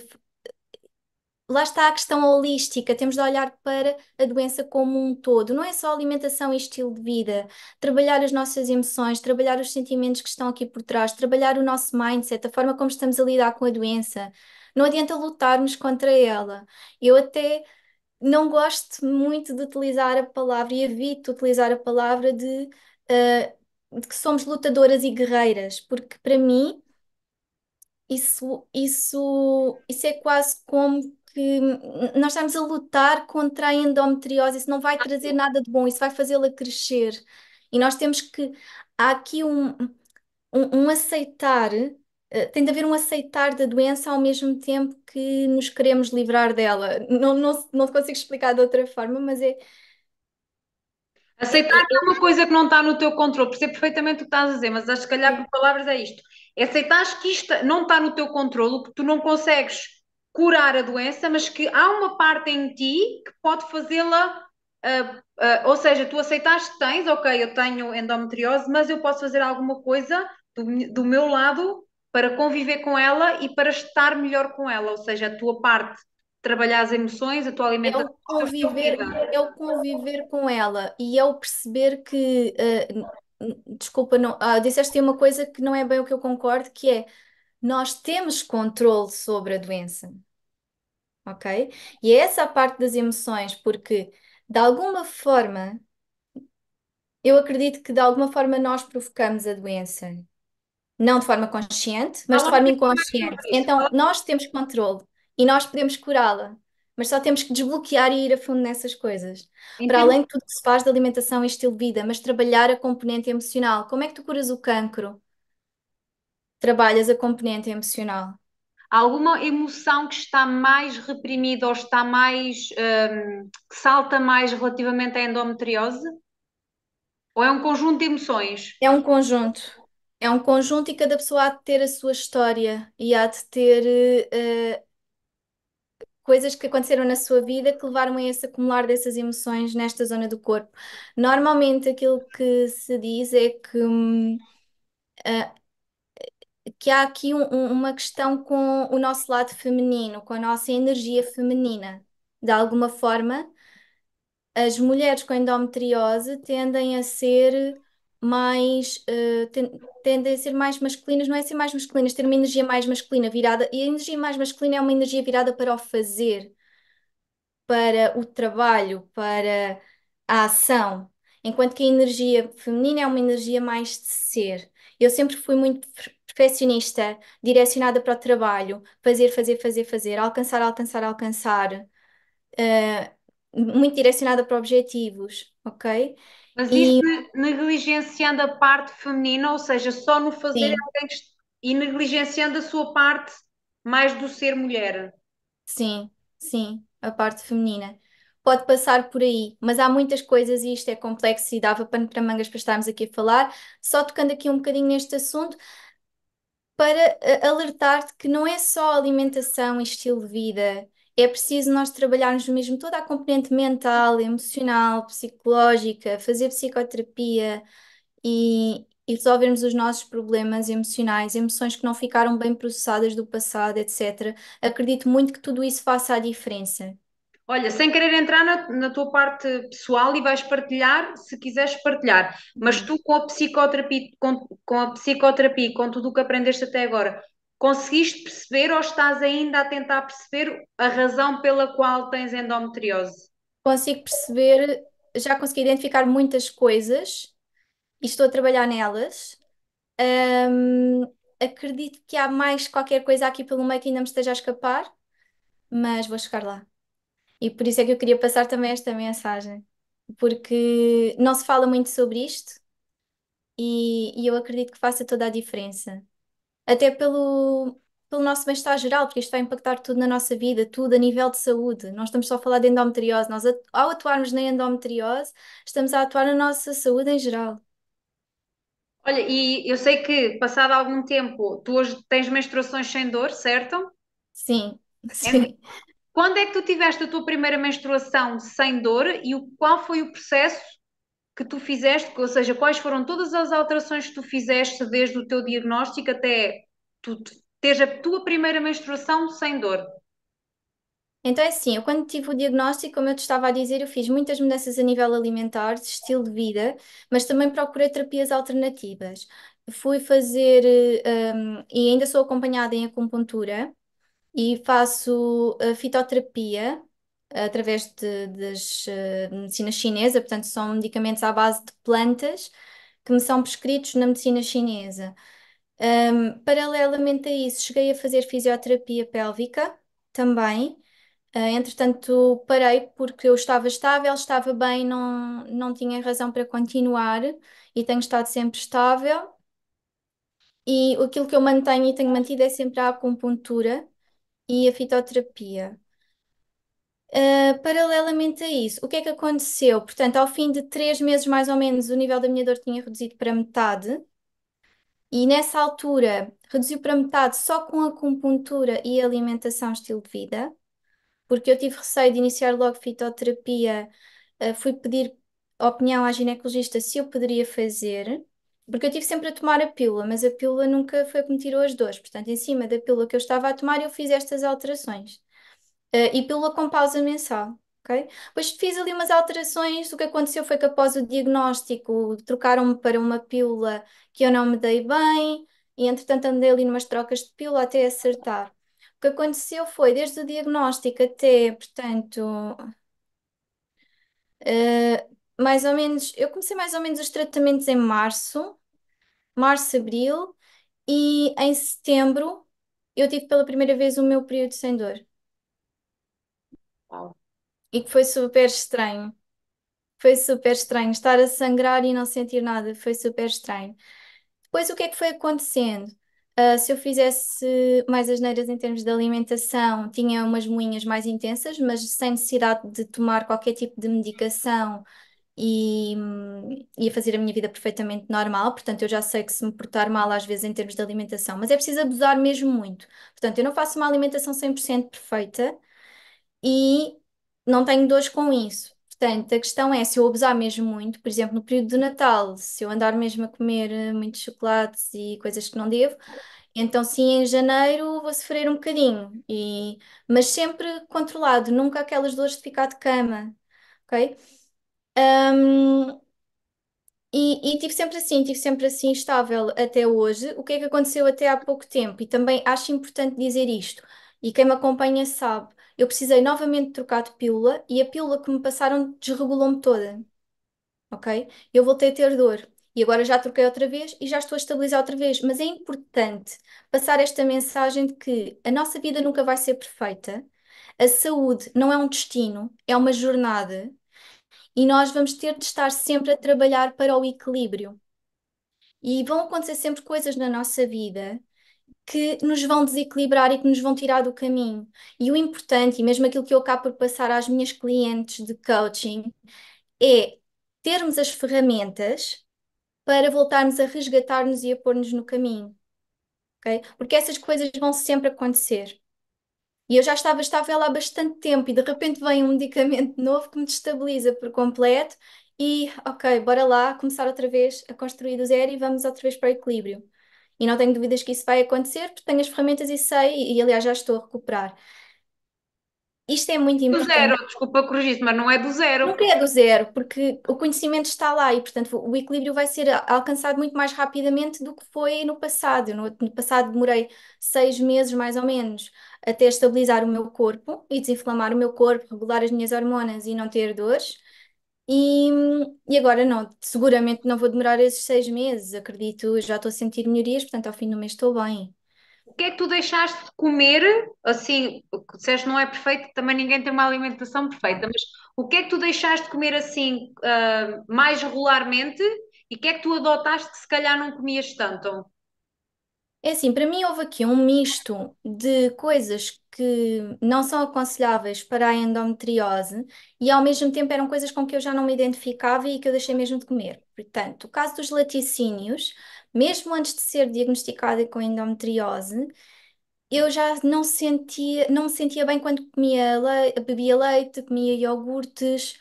lá está a questão holística, temos de olhar para a doença como um todo. Não é só alimentação e estilo de vida. Trabalhar as nossas emoções, trabalhar os sentimentos que estão aqui por trás, trabalhar o nosso mindset, a forma como estamos a lidar com a doença. Não adianta lutarmos contra ela. Eu até não gosto muito de utilizar a palavra e evito utilizar a palavra de que somos lutadoras e guerreiras, porque para mim isso é quase como que nós estamos a lutar contra a endometriose. Isso não vai trazer nada de bom, isso vai fazê-la crescer. E nós temos que. Há aqui um aceitar, tem de haver um aceitar da doença ao mesmo tempo que nos queremos livrar dela. Não consigo explicar de outra forma, mas é, Aceitar é- que é uma coisa que não está no teu controle, percebo perfeitamente o que estás a dizer, mas acho que se calhar por é- palavras é isto. É aceitar que isto não está no teu controle, que tu não consegues curar a doença, mas que há uma parte em ti que pode fazê-la. Ou seja, tu aceitaste que tens, ok, eu tenho endometriose, mas eu posso fazer alguma coisa do meu lado para conviver com ela e para estar melhor com ela. Ou seja, a tua parte, trabalhar as emoções, a tua É alimentação, o a tua conviver, vida. é o conviver com ela e é o perceber que, desculpa, não, disseste aí uma coisa que não é bem o que eu concordo, que é nós temos controle sobre a doença, ok? E é essa a parte das emoções, porque de alguma forma, eu acredito que de alguma forma nós provocamos a doença, não de forma consciente, mas de Fala um forma bocadinho mais sobre inconsciente. isso. Então, nós temos controle e nós podemos curá-la. mas só temos que desbloquear e ir a fundo nessas coisas. Em Para termos, além de tudo que se faz de alimentação e estilo de vida, mas trabalhar a componente emocional. Como é que tu curas o cancro? Trabalhas a componente emocional. alguma emoção que está mais reprimida ou está mais, que salta mais relativamente à endometriose? Ou é um conjunto de emoções? É um conjunto. É um conjunto e cada pessoa há de ter a sua história e há de ter coisas que aconteceram na sua vida que levaram a esse acumular dessas emoções nesta zona do corpo. Normalmente aquilo que se diz é que há aqui uma questão com o nosso lado feminino, com a nossa energia feminina. De alguma forma, as mulheres com endometriose tendem a ser tendem a ser mais masculinas, não é ser mais masculinas, ter uma energia mais masculina virada, e a energia mais masculina é uma energia virada para o fazer, para o trabalho, para a ação, enquanto que a energia feminina é uma energia mais de ser. Eu sempre fui muito perfeccionista, direcionada para o trabalho, fazer, fazer, fazer, fazer, alcançar, alcançar, alcançar, muito direcionada para objetivos, ok? Mas isso E negligenciando a parte feminina, ou seja, só no fazer é sim, alguém e negligenciando a sua parte mais do ser mulher. sim, sim, a parte feminina. Pode passar por aí, mas há muitas coisas e isto é complexo e dava pano para mangas para estarmos aqui a falar. Só tocando aqui um bocadinho neste assunto, para alertar-te que não é só alimentação e estilo de vida, é preciso nós trabalharmos mesmo toda a componente mental, emocional, psicológica, fazer psicoterapia e resolvermos os nossos problemas emocionais, emoções que não ficaram bem processadas do passado, etc. Acredito muito que tudo isso faça a diferença. Olha, sem querer entrar na tua parte pessoal e vais partilhar se quiseres partilhar, mas Uhum. tu com a psicoterapia, com a psicoterapia, com tudo o que aprendeste até agora, conseguiste perceber ou estás ainda a tentar perceber a razão pela qual tens endometriose? Consigo perceber, já consegui identificar muitas coisas e estou a trabalhar nelas. Hum, Acredito que há mais qualquer coisa aqui pelo meio que ainda me esteja a escapar, mas vou chegar lá. E por isso é que eu queria passar também esta mensagem, porque não se fala muito sobre isto e eu acredito que faça toda a diferença. Até pelo nosso bem-estar geral, porque isto vai impactar tudo na nossa vida, tudo a nível de saúde. Não estamos só a falar de endometriose, nós ao atuarmos na endometriose, estamos a atuar na nossa saúde em geral. Olha, e eu sei que passado algum tempo tu hoje tens menstruações sem dor, certo? Sim, Então, sim. quando é que tu tiveste a tua primeira menstruação sem dor e qual foi o processo que tu fizeste, ou seja, quais foram todas as alterações que tu fizeste desde o teu diagnóstico até tu teres a tua primeira menstruação sem dor? Então é assim, eu quando tive o diagnóstico, como eu te estava a dizer, eu fiz muitas mudanças a nível alimentar, de estilo de vida, mas também procurei terapias alternativas. Fui fazer, e ainda sou acompanhada em acupuntura, e faço fitoterapia através de medicina chinesa, portanto, são medicamentos à base de plantas que me são prescritos na medicina chinesa. Paralelamente a isso, cheguei a fazer fisioterapia pélvica também. Entretanto, parei porque eu estava estável, estava bem, não tinha razão para continuar e tenho estado sempre estável. E aquilo que eu mantenho e tenho mantido é sempre a acupuntura e a fitoterapia. Paralelamente a isso, o que é que aconteceu? Portanto, ao fim de 3 meses mais ou menos, o nível da minha dor tinha reduzido para metade, e nessa altura reduziu para metade só com acupuntura e alimentação, estilo de vida, porque eu tive receio de iniciar logo fitoterapia. Fui pedir opinião à ginecologista se eu poderia fazer, porque eu tive sempre a tomar a pílula, mas a pílula nunca foi a que me tirou as dores. Portanto, em cima da pílula que eu estava a tomar, eu fiz estas alterações. E pílula com pausa mensal. Ok? Depois fiz ali umas alterações. O que aconteceu foi que após o diagnóstico trocaram-me para uma pílula que eu não me dei bem, e entretanto andei ali numas trocas de pílula até acertar. O que aconteceu foi, desde o diagnóstico até, portanto, mais ou menos, eu comecei mais ou menos os tratamentos em março, abril, e em setembro eu tive pela primeira vez o meu período sem dor. Uau. e que foi super estranho. Foi super estranho estar a sangrar e não sentir nada, foi super estranho. Depois, o que é que foi acontecendo? Se eu fizesse mais asneiras em termos de alimentação, tinha umas moinhas mais intensas, mas sem necessidade de tomar qualquer tipo de medicação e ia fazer a minha vida perfeitamente normal. Portanto, eu já sei que se me portar mal às vezes em termos de alimentação, mas é preciso abusar mesmo muito. Portanto, eu não faço uma alimentação 100% perfeita e não tenho dores com isso. Portanto, a questão é, se eu abusar mesmo muito, por exemplo, no período do Natal, se eu andar mesmo a comer muitos chocolates e coisas que não devo, então sim, em janeiro vou sofrer um bocadinho, mas sempre controlado, nunca aquelas dores de ficar de cama, ok? Hum, e tive sempre assim estável até hoje. O que é que aconteceu até há pouco tempo? E também acho importante dizer isto, e quem me acompanha sabe, eu precisei novamente trocar de pílula e a pílula que me passaram desregulou-me toda, ok? Eu voltei a ter dor e agora já troquei outra vez e já estou a estabilizar outra vez. Mas é importante passar esta mensagem de que a nossa vida nunca vai ser perfeita, a saúde não é um destino, é uma jornada e nós vamos ter de estar sempre a trabalhar para o equilíbrio. E vão acontecer sempre coisas na nossa vida que nos vão desequilibrar e que nos vão tirar do caminho. E o importante, e mesmo aquilo que eu acabo por passar às minhas clientes de coaching, é termos as ferramentas para voltarmos a resgatar-nos e a pôr-nos no caminho, ok? Porque essas coisas vão sempre acontecer. E eu já estava estável há bastante tempo e de repente vem um medicamento novo que me destabiliza por completo e, ok, bora lá começar outra vez a construir do zero e vamos outra vez para o equilíbrio. E não tenho dúvidas que isso vai acontecer porque tenho as ferramentas e sei, e aliás já estou a recuperar. Isto é muito Do zero, importante. desculpa corrigir mas não é do zero. Nunca é do zero, porque o conhecimento está lá e, portanto, o equilíbrio vai ser alcançado muito mais rapidamente do que foi no passado. No passado demorei 6 meses, mais ou menos, até estabilizar o meu corpo e desinflamar o meu corpo, regular as minhas hormonas e não ter dores. E, e agora não, seguramente não vou demorar esses 6 meses, acredito, já estou a sentir melhorias, portanto, ao fim do mês estou bem. O que é que tu deixaste de comer? Assim, o que disseste não é perfeito, também ninguém tem uma alimentação perfeita, mas o que é que tu deixaste de comer assim, mais regularmente e o que é que tu adotaste que se calhar não comias tanto? É assim, para mim houve aqui um misto de coisas que não são aconselháveis para a endometriose e ao mesmo tempo eram coisas com que eu já não me identificava e que eu deixei mesmo de comer. Portanto, o caso dos laticínios, mesmo antes de ser diagnosticada com endometriose, eu já não me sentia bem quando bebia leite, comia iogurtes,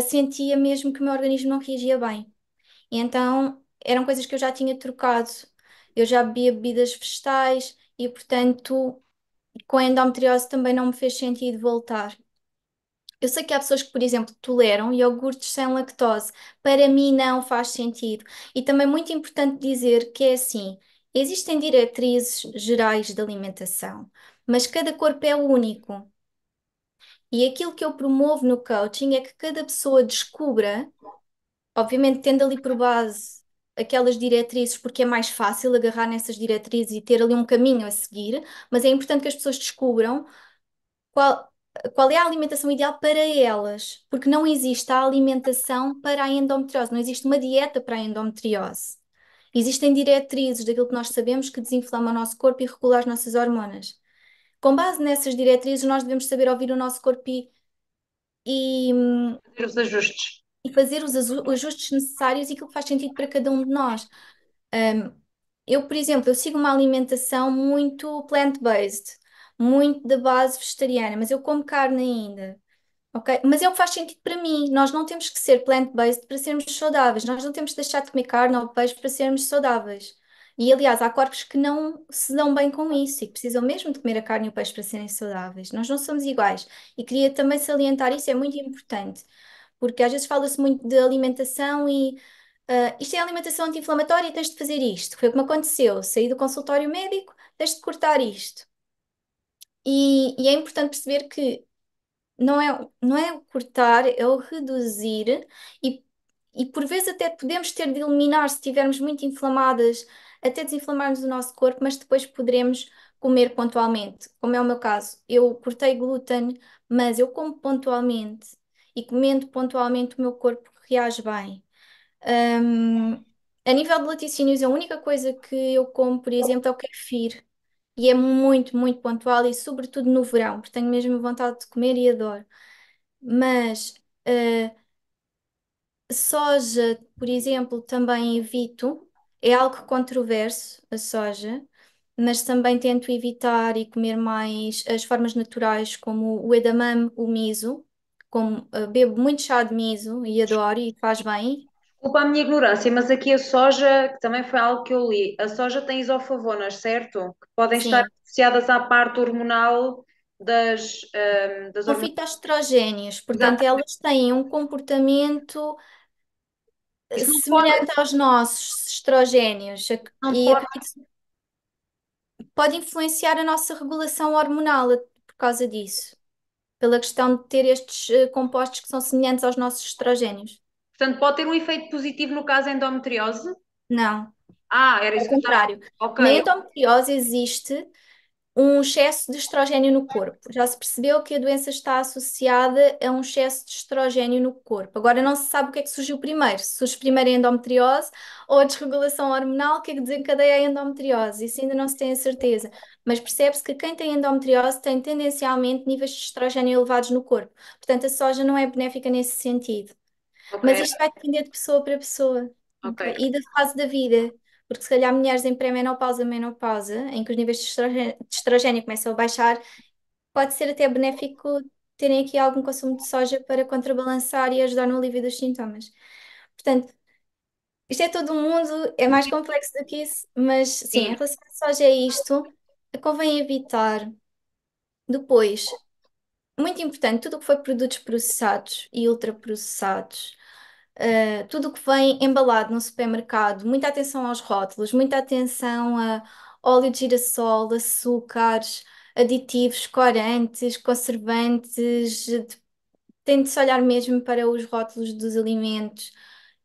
sentia mesmo que o meu organismo não reagia bem. E então eram coisas que eu já tinha trocado. Eu já bebia bebidas vegetais e, portanto, com a endometriose também não me fez sentido voltar. Eu sei que há pessoas que, por exemplo, toleram iogurtes sem lactose. Para mim não faz sentido. E também é muito importante dizer que é assim, existem diretrizes gerais de alimentação, mas cada corpo é único. E aquilo que eu promovo no coaching é que cada pessoa descubra, obviamente, tendo ali por base aquelas diretrizes, porque é mais fácil agarrar nessas diretrizes e ter ali um caminho a seguir, mas é importante que as pessoas descubram qual, qual é a alimentação ideal para elas, porque não existe a alimentação para a endometriose, não existe uma dieta para a endometriose. Existem diretrizes daquilo que nós sabemos que desinflama o nosso corpo e regula as nossas hormonas. Com base nessas diretrizes, nós devemos saber ouvir o nosso corpo e, Fazer os ajustes. e fazer os ajustes necessários e aquilo que faz sentido para cada um de nós. Um, eu, por exemplo, eu sigo uma alimentação muito plant-based, muito da base vegetariana, mas eu como carne ainda, ok? Mas é o que faz sentido para mim. Nós não temos que ser plant-based para sermos saudáveis. Nós não temos que deixar de comer carne ou peixe para sermos saudáveis. E, aliás, há corpos que não se dão bem com isso e que precisam mesmo de comer a carne e o peixe para serem saudáveis. Nós não somos iguais. E queria também salientar isso, é muito importante, porque às vezes fala-se muito de alimentação e isto é alimentação anti-inflamatória e tens de fazer isto. Foi o que me aconteceu. Saí do consultório médico, tens de cortar isto. E é importante perceber que não é o cortar, é o reduzir e, e por vezes até podemos ter de eliminar se estivermos muito inflamadas, até desinflamarmos o nosso corpo, mas depois poderemos comer pontualmente. Como é o meu caso, eu cortei glúten, mas eu como pontualmente e comendo pontualmente o meu corpo reage bem. Hum, a nível de laticínios, a única coisa que eu como, por exemplo, é o kefir. E é muito, muito pontual e sobretudo no verão, porque tenho mesmo vontade de comer e adoro. Mas soja, por exemplo, também evito. É algo controverso, a soja, mas também tento evitar e comer mais as formas naturais, como o edamame, o miso. Como, bebo muito chá de miso e adoro e faz bem. Desculpa a minha ignorância, mas aqui a soja, que também foi algo que eu li, a soja tem isoflavonas, certo? Que podem estar Sim, associadas à parte hormonal das são hormonas. fitoestrogénios, portanto, Exatamente. elas têm um comportamento Isso semelhante aos nossos estrogénios não e pode, acredito que pode influenciar a nossa regulação hormonal por causa disso, pela questão de ter estes compostos que são semelhantes aos nossos estrogénios. portanto, pode ter um efeito positivo no caso da endometriose? Não, Ah, era ao isso que eu estava. contrário. Na Ok, endometriose existe um excesso de estrogênio no corpo. Já se percebeu que a doença está associada a um excesso de estrogênio no corpo. Agora não se sabe o que é que surgiu primeiro. Se surge primeiro a endometriose ou a desregulação hormonal, o que é que desencadeia a endometriose? Isso ainda não se tem a certeza. Mas percebe-se que quem tem endometriose tem tendencialmente níveis de estrogênio elevados no corpo. Portanto, a soja não é benéfica nesse sentido. ok, Mas isto vai depender de pessoa para pessoa, ok. ok? E da fase da vida. Porque se calhar mulheres em pré-menopausa, menopausa, em que os níveis de estrogênio começam a baixar, pode ser até benéfico terem aqui algum consumo de soja para contrabalançar e ajudar no alívio dos sintomas. Portanto, isto é todo um mundo, é mais complexo do que isso, mas sim, em Sim. relação à soja é isto, convém evitar. Depois, muito importante, tudo o que foi produtos processados e ultraprocessados. Tudo o que vem embalado no supermercado, muita atenção aos rótulos, muita atenção a óleo de girassol, açúcares, aditivos, corantes, conservantes. Tem de se olhar mesmo para os rótulos dos alimentos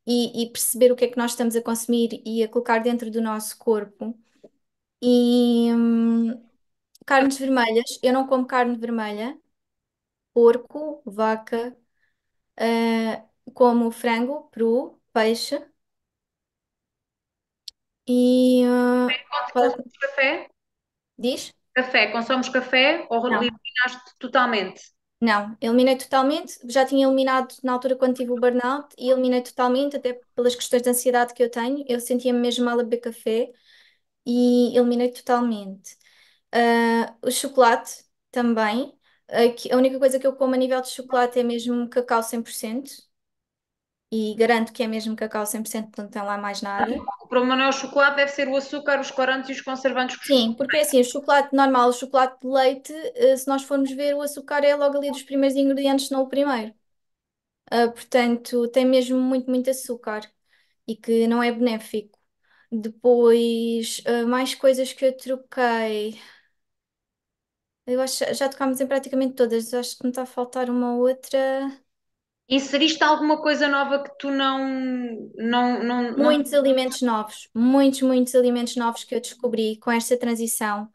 e perceber o que é que nós estamos a consumir e a colocar dentro do nosso corpo. E carnes vermelhas, eu não como carne vermelha, porco, vaca, como frango, peru, peixe. E Consomos café? diz? Café, consomos café ou Não, eliminaste totalmente? não. Eliminei totalmente. Já tinha eliminado na altura quando tive o burnout e eliminei totalmente, até pelas questões de ansiedade que eu tenho. Eu sentia-me mesmo mal a beber café e eliminei totalmente. O chocolate também. A única coisa que eu como a nível de chocolate é mesmo cacau 100%. E garanto que é mesmo cacau 100%, não tem lá mais nada. O problema não é o chocolate, deve ser o açúcar, os corantes e os conservantes que os... Sim, porque é assim, o chocolate normal, o chocolate de leite, se nós formos ver, o açúcar é logo ali dos primeiros ingredientes, se não o primeiro. Portanto, tem mesmo muito, muito açúcar e que não é benéfico. Depois, mais coisas que eu troquei. Eu acho que já tocámos em praticamente todas, acho que me está a faltar uma outra. Inseriste alguma coisa nova que tu não... Muitos alimentos novos, muitos, muitos alimentos novos que eu descobri com esta transição.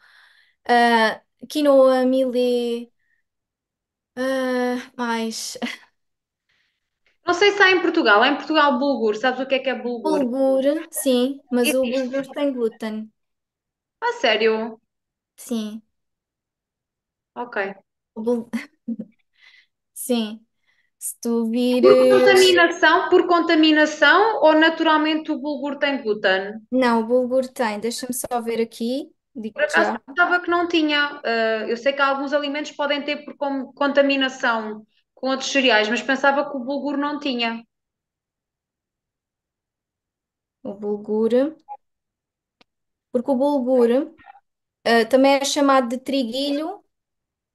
Quinoa, milê, mais. Não sei se há em Portugal. Há em Portugal bulgur. Sabes o que é bulgur? Bulgur, sim, mas o Existe. bulgur tem glúten. Ah, sério? Sim, Ok. o sim. Se tu vires. Por contaminação ou naturalmente o bulgur tem glúten? Não, o bulgur tem. Deixa-me só ver aqui. Por Digo-te acaso já. pensava que não tinha. Eu sei que alguns alimentos podem ter por contaminação com outros cereais, mas pensava que o bulgur não tinha. O bulgur. Porque o bulgur também é chamado de triguilho.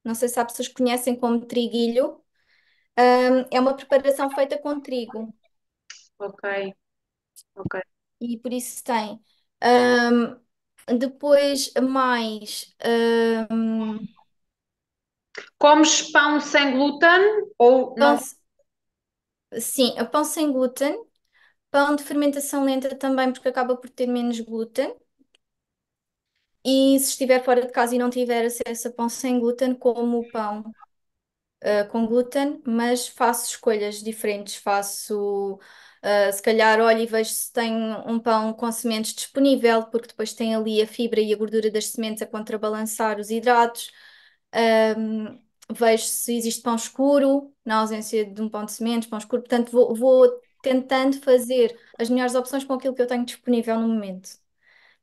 Não sei se há pessoas que conhecem como triguilho. É uma preparação feita com trigo. Ok, ok. E por isso tem. Ahm, depois, mais. Comes pão sem glúten ou Pão, não? sim, pão sem glúten. Pão de fermentação lenta também, porque acaba por ter menos glúten. E se estiver fora de casa e não tiver acesso a pão sem glúten, como o pão com glúten, mas faço escolhas diferentes. Faço, se calhar, olho e vejo se tem um pão com sementes disponível, porque depois tem ali a fibra e a gordura das sementes a contrabalançar os hidratos. Vejo se existe pão escuro, na ausência de um pão de sementes, pão escuro. Portanto, vou tentando fazer as melhores opções com aquilo que eu tenho disponível no momento.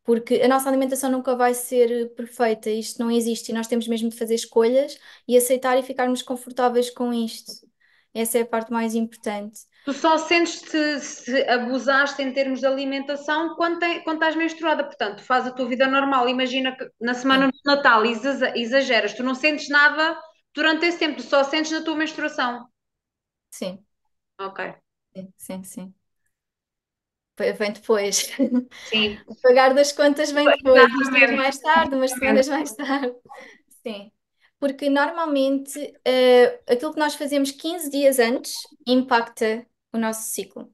Porque a nossa alimentação nunca vai ser perfeita, isto não existe e nós temos mesmo de fazer escolhas e aceitar e ficarmos confortáveis com isto. Essa é a parte mais importante. Tu só sentes se abusaste em termos de alimentação quando estás menstruada. Portanto, tu fazes a tua vida normal. Imagina que na semana Sim, de Natal exageras. Tu não sentes nada durante esse tempo, tu só sentes na tua menstruação. sim, Ok. sim, sim, sim. Vem depois. Sim, O pagar das contas vem depois, uns dias exatamente. mais tarde, umas semanas mais tarde. Sim. Porque normalmente aquilo que nós fazemos 15 dias antes impacta o nosso ciclo.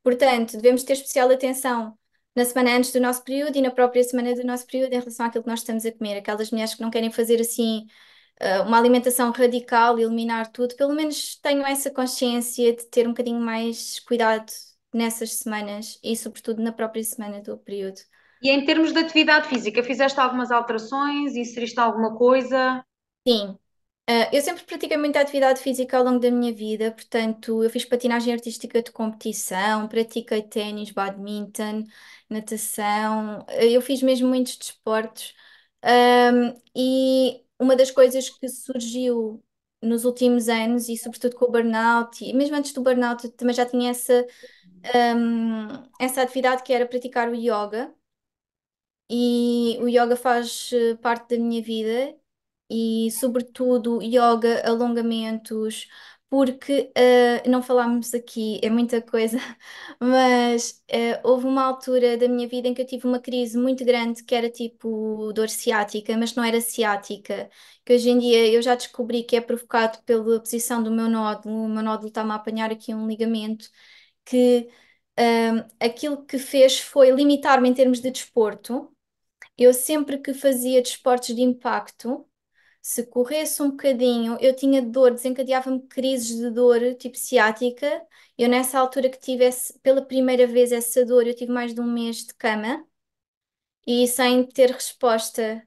Portanto, devemos ter especial atenção na semana antes do nosso período e na própria semana do nosso período em relação àquilo que nós estamos a comer. Aquelas mulheres que não querem fazer assim uma alimentação radical e eliminar tudo, pelo menos tenham essa consciência de ter um bocadinho mais cuidado nessas semanas e, sobretudo, na própria semana do período. E em termos de atividade física, fizeste algumas alterações? Inseriste alguma coisa? Sim. Eu sempre pratiquei muita atividade física ao longo da minha vida, portanto, eu fiz patinagem artística de competição, pratiquei ténis, badminton, natação, eu fiz mesmo muitos desportos. E uma das coisas que surgiu nos últimos anos, e sobretudo com o burnout, e mesmo antes do burnout, eu também já tinha essa atividade que era praticar o yoga. E o yoga faz parte da minha vida e, sobretudo, yoga, alongamentos, porque não falámos aqui, é muita coisa, mas houve uma altura da minha vida em que eu tive uma crise muito grande que era tipo dor ciática, mas não era ciática, que hoje em dia eu já descobri que é provocado pela posição do meu nódulo, o meu nódulo está-me a apanhar aqui um ligamento. Que aquilo que fez foi limitar-me em termos de desporto. Eu sempre que fazia desportos de impacto, se corresse um bocadinho, eu tinha dor, desencadeava-me crises de dor, tipo ciática. Eu nessa altura que tivesse pela primeira vez essa dor, eu tive mais de um mês de cama e sem ter resposta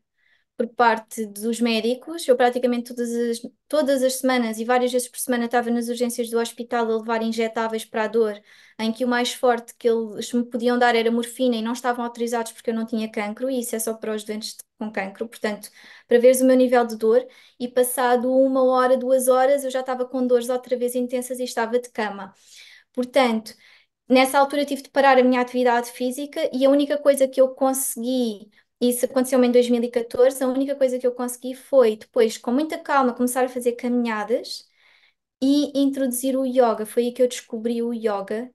por parte dos médicos. Eu praticamente todas as semanas e várias vezes por semana estava nas urgências do hospital a levar injetáveis para a dor, em que o mais forte que eles me podiam dar era morfina e não estavam autorizados porque eu não tinha cancro, e isso é só para os doentes com cancro. Portanto, para veres o meu nível de dor, e passado 1 hora, 2 horas, eu já estava com dores outra vez intensas e estava de cama. Portanto, nessa altura tive de parar a minha atividade física e a única coisa que eu consegui, isso aconteceu-me em 2014, a única coisa que eu consegui foi depois, com muita calma, começar a fazer caminhadas e introduzir o yoga. Foi aí que eu descobri o yoga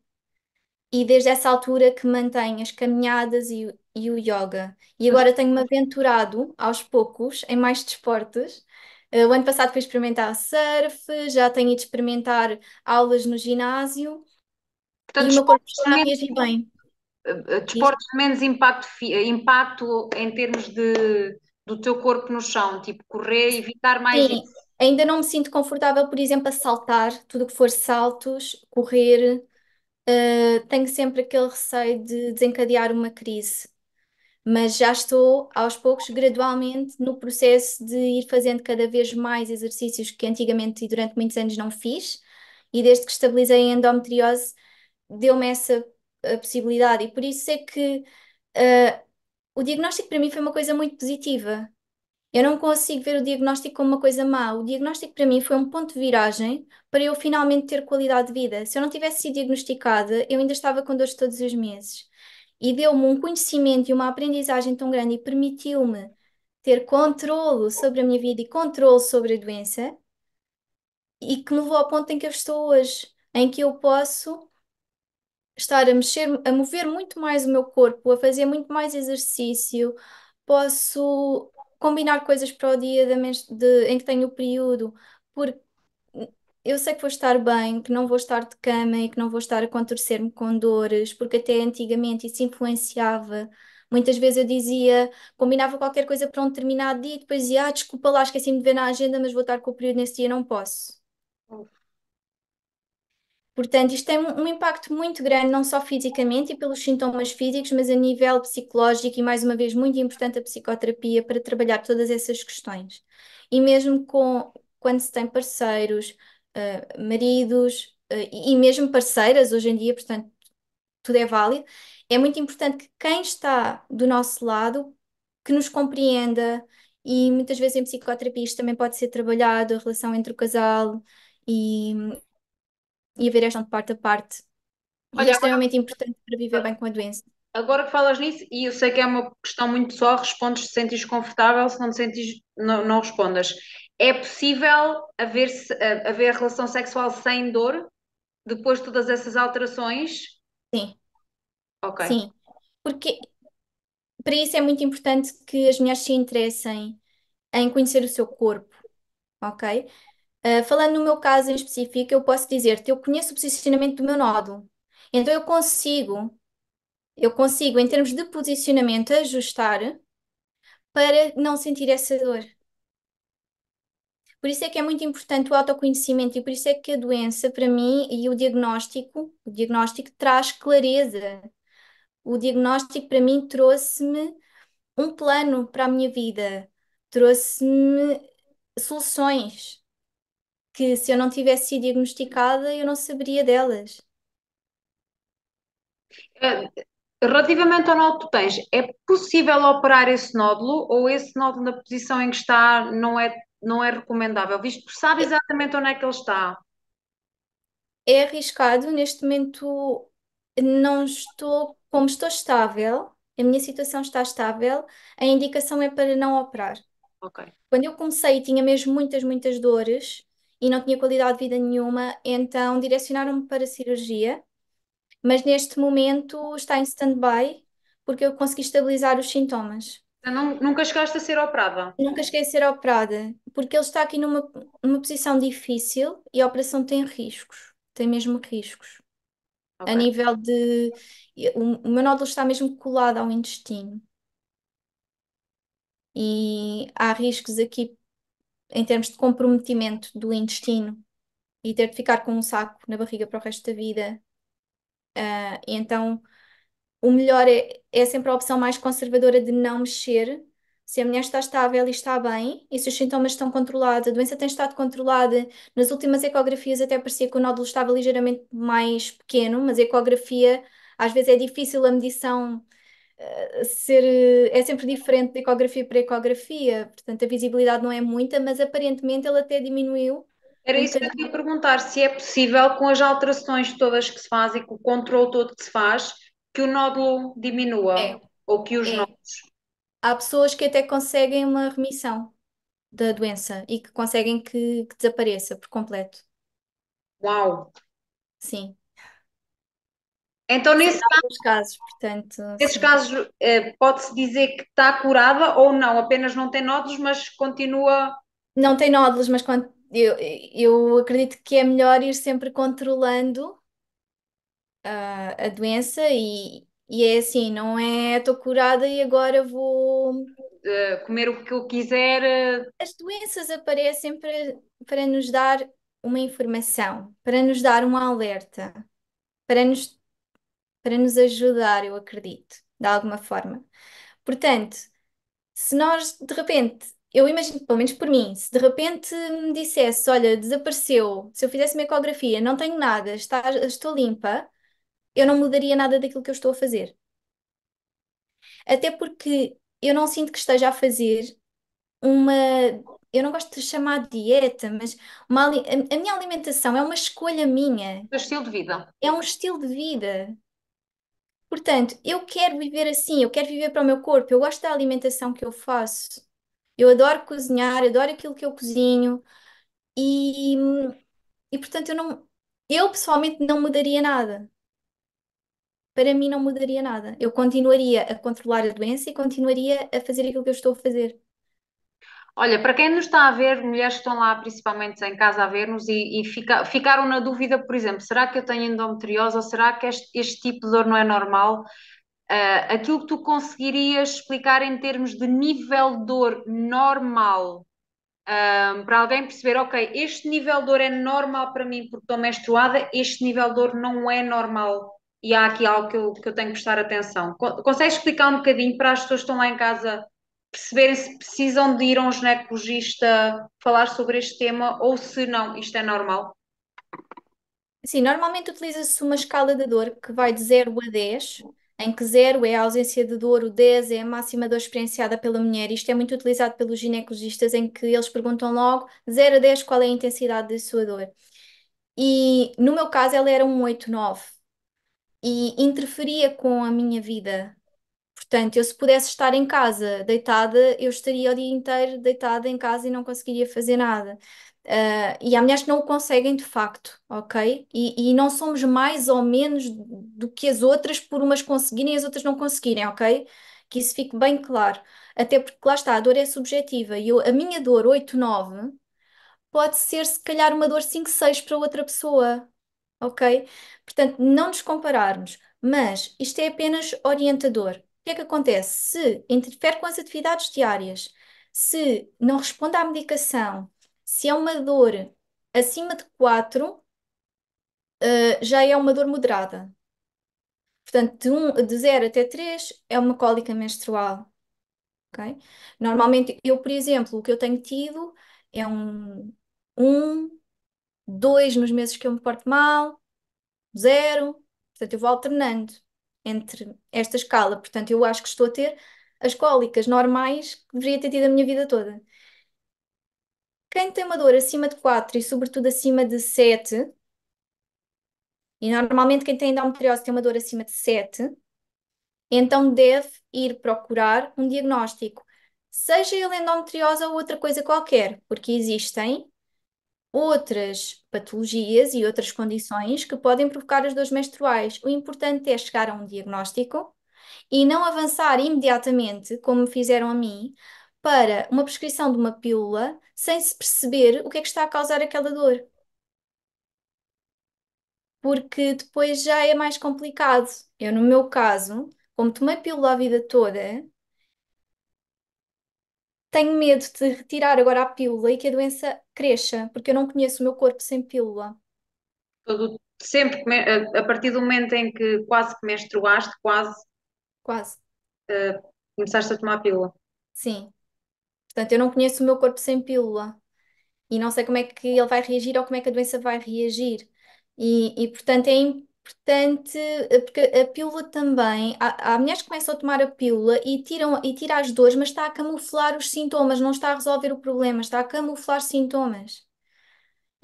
e desde essa altura que mantenho as caminhadas e o yoga. E agora tenho-me aventurado aos poucos em mais desportos. O ano passado fui experimentar surf, já tenho ido experimentar aulas no ginásio Portanto, e o meu corpo está a reagir bem. Diz? desportos de menos impacto em termos do teu corpo no chão, tipo correr, evitar mais Sim, isso. ainda não me sinto confortável, por exemplo, a saltar, tudo o que for saltos, correr, tenho sempre aquele receio de desencadear uma crise. Mas já estou aos poucos, gradualmente, no processo de ir fazendo cada vez mais exercícios que antigamente e durante muitos anos não fiz, e desde que estabilizei a endometriose, deu-me essa possibilidade, e por isso é que o diagnóstico para mim foi uma coisa muito positiva. Eu não consigo ver o diagnóstico como uma coisa má. O diagnóstico para mim foi um ponto de viragem para eu finalmente ter qualidade de vida. Se eu não tivesse sido diagnosticada, eu ainda estava com dores todos os meses. E deu-me um conhecimento e uma aprendizagem tão grande e permitiu-me ter controlo sobre a minha vida e controlo sobre a doença, e que me levou ao ponto em que eu estou hoje, em que eu posso estar a mexer, a mover muito mais o meu corpo, a fazer muito mais exercício, posso combinar coisas para o dia em que tenho o período, porque eu sei que vou estar bem, que não vou estar de cama e que não vou estar a contorcer-me com dores, porque até antigamente isso influenciava Muitas vezes eu dizia, combinava qualquer coisa para um determinado dia e depois dizia, desculpa lá, esqueci-me de ver na agenda, mas vou estar com o período nesse dia, não posso. Portanto, isto tem um impacto muito grande, não só fisicamente e pelos sintomas físicos, mas a nível psicológico e, mais uma vez, muito importante a psicoterapia para trabalhar todas essas questões. E mesmo quando se tem parceiros, maridos, e mesmo parceiras hoje em dia, portanto, tudo é válido, é muito importante que quem está do nosso lado, que nos compreenda, e muitas vezes em psicoterapia isto também pode ser trabalhado, a relação entre o casal e, e haver esta de parte a parte. E é Olha, extremamente importante para viver bem com a doença. agora que falas nisso, e eu sei que é uma questão muito pessoal, respondes se sentes confortável, se não te sentes, não, não respondas. É possível haver relação sexual sem dor depois de todas essas alterações? Sim, Ok. sim. Porque para isso é muito importante que as mulheres se interessem em conhecer o seu corpo, ok? Falando no meu caso em específico, eu posso dizer-te, eu conheço o posicionamento do meu nódulo. Então eu consigo, em termos de posicionamento, ajustar para não sentir essa dor. Por isso é que é muito importante o autoconhecimento e por isso é que a doença, para mim, e o diagnóstico traz clareza. O diagnóstico, para mim, trouxe-me um plano para a minha vida, trouxe-me soluções que, se eu não tivesse sido diagnosticada, eu não saberia delas. Eh, Relativamente ao nódulo que tu tens, é possível operar esse nódulo ou esse nódulo na posição em que está não é recomendável, visto que sabe exatamente onde é que ele está? É arriscado, neste momento não estou, como estou estável, a minha situação está estável, a indicação é para não operar. Ok. Quando eu comecei, tinha mesmo muitas, muitas dores e não tinha qualidade de vida nenhuma, então direcionaram-me para a cirurgia, mas neste momento está em stand-by porque eu consegui estabilizar os sintomas. Nunca chegaste a ser operada? Nunca cheguei a ser operada, porque ele está aqui numa posição difícil e a operação tem riscos, tem mesmo riscos. A Ok. nível de. O meu nódulo está mesmo colado ao intestino e há riscos aqui em termos de comprometimento do intestino e ter de ficar com um saco na barriga para o resto da vida. E então, o melhor é sempre a opção mais conservadora de não mexer. Se a mulher está estável e está bem, e se os sintomas estão controlados, a doença tem estado controlada, nas últimas ecografias até parecia que o nódulo estava ligeiramente mais pequeno, mas a ecografia, às vezes é difícil a medição é sempre diferente de ecografia para ecografia, portanto a visibilidade não é muita, mas aparentemente ele até diminuiu Era um isso que eu te bocadinho. ia perguntar, se é possível, com as alterações todas que se fazem, com o controle todo que se faz, que o nódulo diminua, É, ou que os é. nódulos. Há pessoas que até conseguem uma remissão da doença e que conseguem que desapareça por completo. Uau! Sim. Então, Sei de alguns casos, portanto, nesses sim. casos, pode-se dizer que está curada ou não, apenas não tem nódulos, mas continua. Não tem nódulos, mas eu acredito que é melhor ir sempre controlando a doença e é assim, não é estou curada e agora vou. Comer o que eu quiser. As doenças aparecem para nos dar uma informação, para nos dar um alerta, para nos, para nos ajudar, eu acredito, de alguma forma. Portanto, se nós de repente, eu imagino, pelo menos por mim, se de repente me dissesse, olha, desapareceu, se eu fizesse uma ecografia, não tenho nada, estou limpa, eu não mudaria nada daquilo que eu estou a fazer. Até porque eu não sinto que esteja a fazer uma. Eu não gosto de chamar de dieta, mas a minha alimentação é uma escolha minha, Do estilo de vida. é um estilo de vida. Portanto, eu quero viver assim, eu quero viver para o meu corpo, eu gosto da alimentação que eu faço. Eu adoro cozinhar, adoro aquilo que eu cozinho e, e portanto eu pessoalmente não mudaria nada. Para mim não mudaria nada. Eu continuaria a controlar a doença e continuaria a fazer aquilo que eu estou a fazer. Olha, para quem nos está a ver, mulheres que estão lá principalmente em casa a ver-nos e ficaram na dúvida, por exemplo, será que eu tenho endometriose ou será que este tipo de dor não é normal? aquilo que tu conseguirias explicar em termos de nível de dor normal, para alguém perceber, ok, este nível de dor é normal para mim porque estou menstruada, este nível de dor não é normal e há aqui algo que eu tenho que prestar atenção. Consegues explicar um bocadinho para as pessoas que estão lá em casa perceberem se precisam de ir a um ginecologista falar sobre este tema ou se não, isto é normal? Sim, normalmente utiliza-se uma escala de dor que vai de 0 a 10, em que 0 é a ausência de dor, o 10 é a máxima dor experienciada pela mulher. Isto é muito utilizado pelos ginecologistas, em que eles perguntam logo, de 0 a 10, qual é a intensidade da sua dor. E no meu caso, ela era um 8, 9 e interferia com a minha vida. Portanto, eu se pudesse estar em casa deitada, eu estaria o dia inteiro deitada em casa e não conseguiria fazer nada. E há mulheres que não o conseguem de facto, ok? E não somos mais ou menos do que as outras por umas conseguirem e as outras não conseguirem, ok? Que isso fique bem claro. Até porque lá está, a dor é subjetiva e a minha dor 8, 9 pode ser se calhar uma dor 5, 6 para outra pessoa, ok? Portanto, não nos compararmos, mas isto é apenas orientador. O que é que acontece? Se interfere com as atividades diárias, se não responde à medicação, se é uma dor acima de 4, já é uma dor moderada. Portanto, de 0 até 3 é uma cólica menstrual, ok? Normalmente, eu, por exemplo, o que eu tenho tido é um 2 nos meses que eu me porto mal, 0. Portanto, eu vou alternando entre esta escala. Portanto, eu acho que estou a ter as cólicas normais que deveria ter tido a minha vida toda. Quem tem uma dor acima de 4 e, sobretudo, acima de 7, e normalmente quem tem endometriose tem uma dor acima de 7, então deve ir procurar um diagnóstico, seja ele endometriose ou outra coisa qualquer, porque existem outras patologias e outras condições que podem provocar as dores menstruais. O importante é chegar a um diagnóstico e não avançar imediatamente, como me fizeram a mim, para uma prescrição de uma pílula sem se perceber o que é que está a causar aquela dor. Porque depois já é mais complicado. Eu, no meu caso, como tomei pílula a vida toda, tenho medo de retirar agora a pílula e que a doença cresça, porque eu não conheço o meu corpo sem pílula. Sempre que a partir do momento em que quase que menstruaste, quase Quase. começaste a tomar a pílula. Sim. Portanto, eu não conheço o meu corpo sem pílula e não sei como é que ele vai reagir ou como é que a doença vai reagir. Portanto, é importante, porque a pílula também, há mulheres que começam a tomar a pílula e tira as dores, mas está a camuflar os sintomas, não está a resolver o problema, está a camuflar sintomas.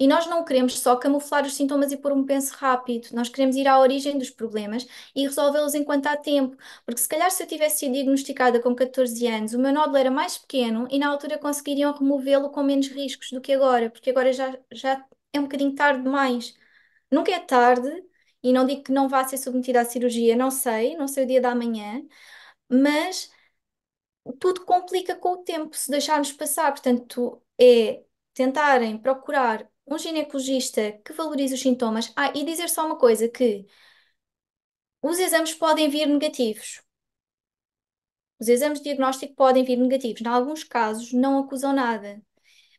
E nós não queremos só camuflar os sintomas e pôr um penso rápido. Nós queremos ir à origem dos problemas e resolvê-los enquanto há tempo. Porque se calhar se eu tivesse sido diagnosticada com 14 anos, o meu nódulo era mais pequeno e na altura conseguiriam removê-lo com menos riscos do que agora, porque agora já é um bocadinho tarde demais. Nunca é tarde e não digo que não vá ser submetida à cirurgia, não sei o dia da manhã, mas tudo complica com o tempo se deixarmos passar. Portanto, é tentarem procurar um ginecologista que valorize os sintomas. E dizer só uma coisa, que os exames podem vir negativos. Os exames de diagnóstico podem vir negativos. Em alguns casos, não acusam nada.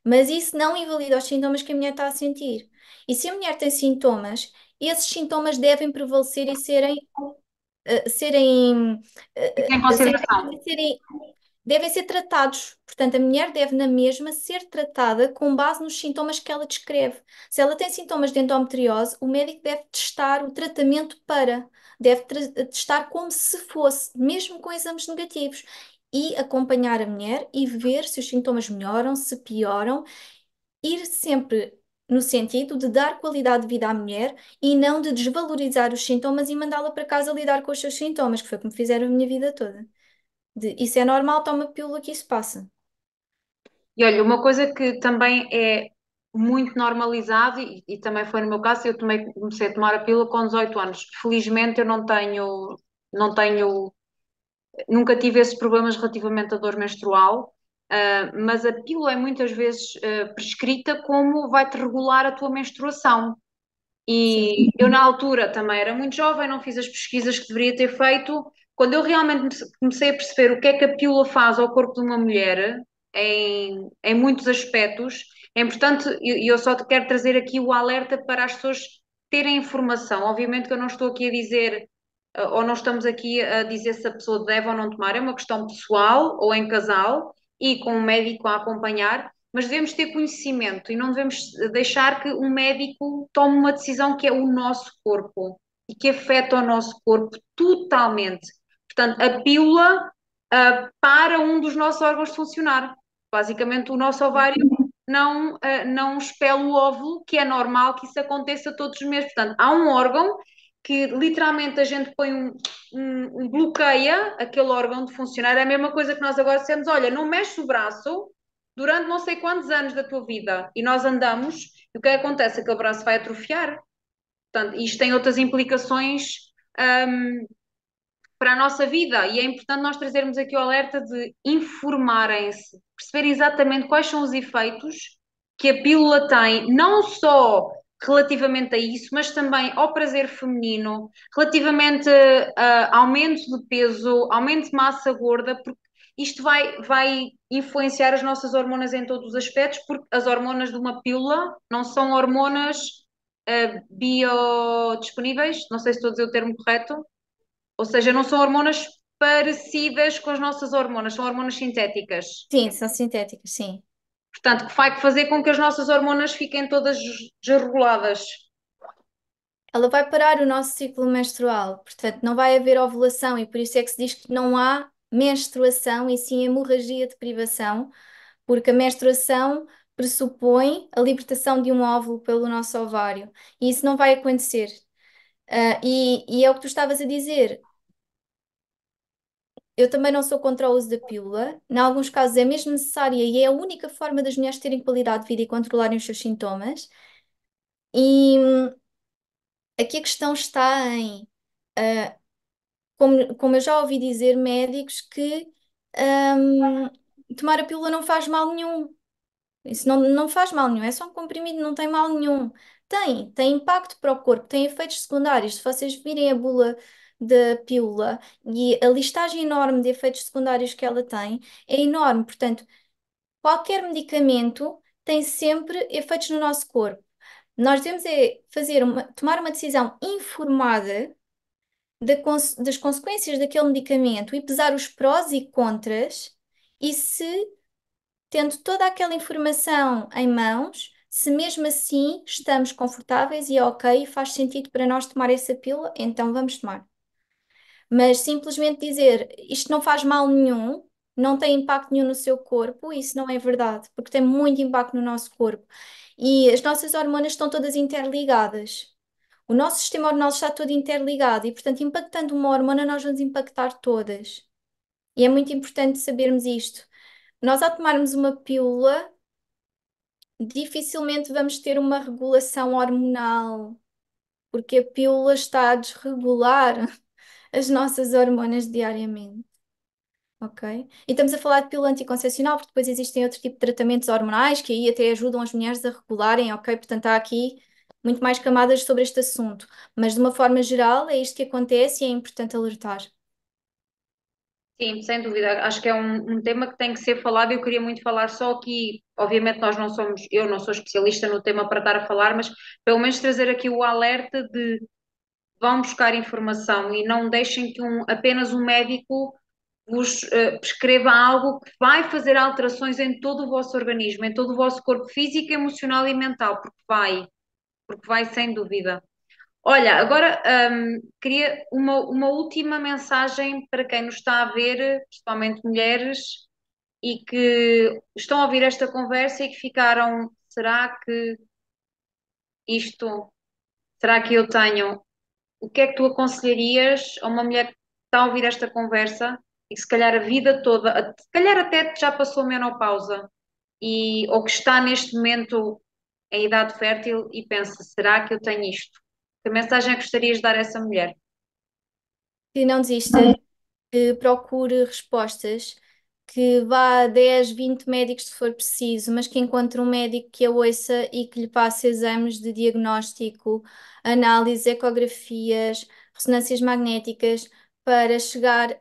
Mas isso não invalida os sintomas que a mulher está a sentir. E se a mulher tem sintomas, esses sintomas devem prevalecer e serem, Isso em serem, consideração. serem devem ser tratados. Portanto, a mulher deve, na mesma, ser tratada com base nos sintomas que ela descreve. Se ela tem sintomas de endometriose, o médico deve testar o tratamento deve testar como se fosse, mesmo com exames negativos, e acompanhar a mulher e ver se os sintomas melhoram, se pioram, ir sempre no sentido de dar qualidade de vida à mulher e não de desvalorizar os sintomas e mandá-la para casa lidar com os seus sintomas, que foi como fizeram a minha vida toda. Isso é normal, toma pílula que isso passa. E olha, uma coisa que também é muito normalizado, e também foi no meu caso, comecei a tomar a pílula com 18 anos. Felizmente eu não tenho, nunca tive esses problemas relativamente à dor menstrual, mas a pílula é muitas vezes prescrita como vai-te regular a tua menstruação. Sim, E eu, na altura, também era muito jovem, não fiz as pesquisas que deveria ter feito. quando eu realmente comecei a perceber o que é que a pílula faz ao corpo de uma mulher, em muitos aspectos, é importante, e eu só te quero trazer aqui o alerta para as pessoas terem informação. Obviamente que eu não estou aqui a dizer, ou não estamos aqui a dizer se a pessoa deve ou não tomar, é uma questão pessoal ou em casal e com um médico a acompanhar, mas devemos ter conhecimento e não devemos deixar que um médico tome uma decisão que é o nosso corpo e que afeta o nosso corpo totalmente. Portanto, a pílula para um dos nossos órgãos de funcionar. Basicamente, o nosso ovário não expele o óvulo, que é normal que isso aconteça todos os meses. Portanto, há um órgão que literalmente a gente põe bloqueia aquele órgão de funcionar. É a mesma coisa que nós agora dissemos: olha, não mexe o braço durante não sei quantos anos da tua vida. E nós andamos, e o que acontece? Aquele braço vai atrofiar. Portanto, isto tem outras implicações para a nossa vida e é importante nós trazermos aqui o alerta de informarem-se, perceberem exatamente quais são os efeitos que a pílula tem, não só relativamente a isso, mas também ao prazer feminino, relativamente a aumento de peso, aumento de massa gorda, porque isto vai influenciar as nossas hormonas em todos os aspectos, porque as hormonas de uma pílula não são hormonas biodisponíveis, não sei se estou a dizer o termo correto, ou seja, não são hormonas parecidas com as nossas hormonas, são hormonas sintéticas. Sim, são sintéticas, sim. Portanto, que vai fazer com que as nossas hormonas fiquem todas desreguladas. Ela vai parar o nosso ciclo menstrual, portanto, não vai haver ovulação e por isso é que se diz que não há menstruação e sim hemorragia de privação, porque a menstruação pressupõe a libertação de um óvulo pelo nosso ovário e isso não vai acontecer. E é o que tu estavas a dizer. Eu também não sou contra o uso da pílula. Em alguns casos é mesmo necessária e é a única forma das mulheres terem qualidade de vida e controlarem os seus sintomas. E aqui a questão está em, como eu já ouvi dizer, médicos que hum, tomar a pílula não faz mal nenhum. Isso não faz mal nenhum, é só um comprimido, não tem mal nenhum. Tem impacto para o corpo, tem efeitos secundários. Se vocês virem a bula da pílula e a listagem enorme de efeitos secundários que ela tem, é enorme. Portanto, qualquer medicamento tem sempre efeitos no nosso corpo. Nós devemos é tomar uma decisão informada das consequências daquele medicamento e pesar os prós e contras, e se, tendo toda aquela informação em mãos, se mesmo assim estamos confortáveis e é ok, faz sentido para nós tomar essa pílula, então vamos tomar. Mas simplesmente dizer isto não faz mal nenhum, não tem impacto nenhum no seu corpo, isso não é verdade, porque tem muito impacto no nosso corpo. E as nossas hormonas estão todas interligadas. O nosso sistema hormonal está todo interligado e, portanto, impactando uma hormona, nós vamos impactar todas. E é muito importante sabermos isto. Nós, ao tomarmos uma pílula, dificilmente vamos ter uma regulação hormonal, porque a pílula está a desregular as nossas hormonas diariamente. Ok? E estamos a falar de pílula anticoncepcional, porque depois existem outro tipo de tratamentos hormonais que aí até ajudam as mulheres a regularem, ok? Portanto, há aqui muito mais camadas sobre este assunto. Mas de uma forma geral, é isto que acontece e é importante alertar. Sim, sem dúvida. Acho que é um tema que tem que ser falado. Eu queria muito falar só aqui. Obviamente, eu não sou especialista no tema para estar a falar, mas pelo menos trazer aqui o alerta de vão buscar informação e não deixem que apenas um médico vos prescreva algo que vai fazer alterações em todo o vosso organismo, em todo o vosso corpo físico, emocional e mental, porque vai sem dúvida. Olha, agora queria uma última mensagem para quem nos está a ver, principalmente mulheres, e que estão a ouvir esta conversa e que ficaram, isto, será que eu tenho? O que é que tu aconselharias a uma mulher que está a ouvir esta conversa e que se calhar a vida toda, se calhar até já passou a menopausa ou que está neste momento em idade fértil e pensa, será que eu tenho isto? Que mensagem é que gostarias de dar a essa mulher? Que não desista, que procure respostas, que vá a 10, 20 médicos se for preciso, mas que encontre um médico que a ouça e que lhe passe exames de diagnóstico, análises, ecografias, ressonâncias magnéticas, para chegar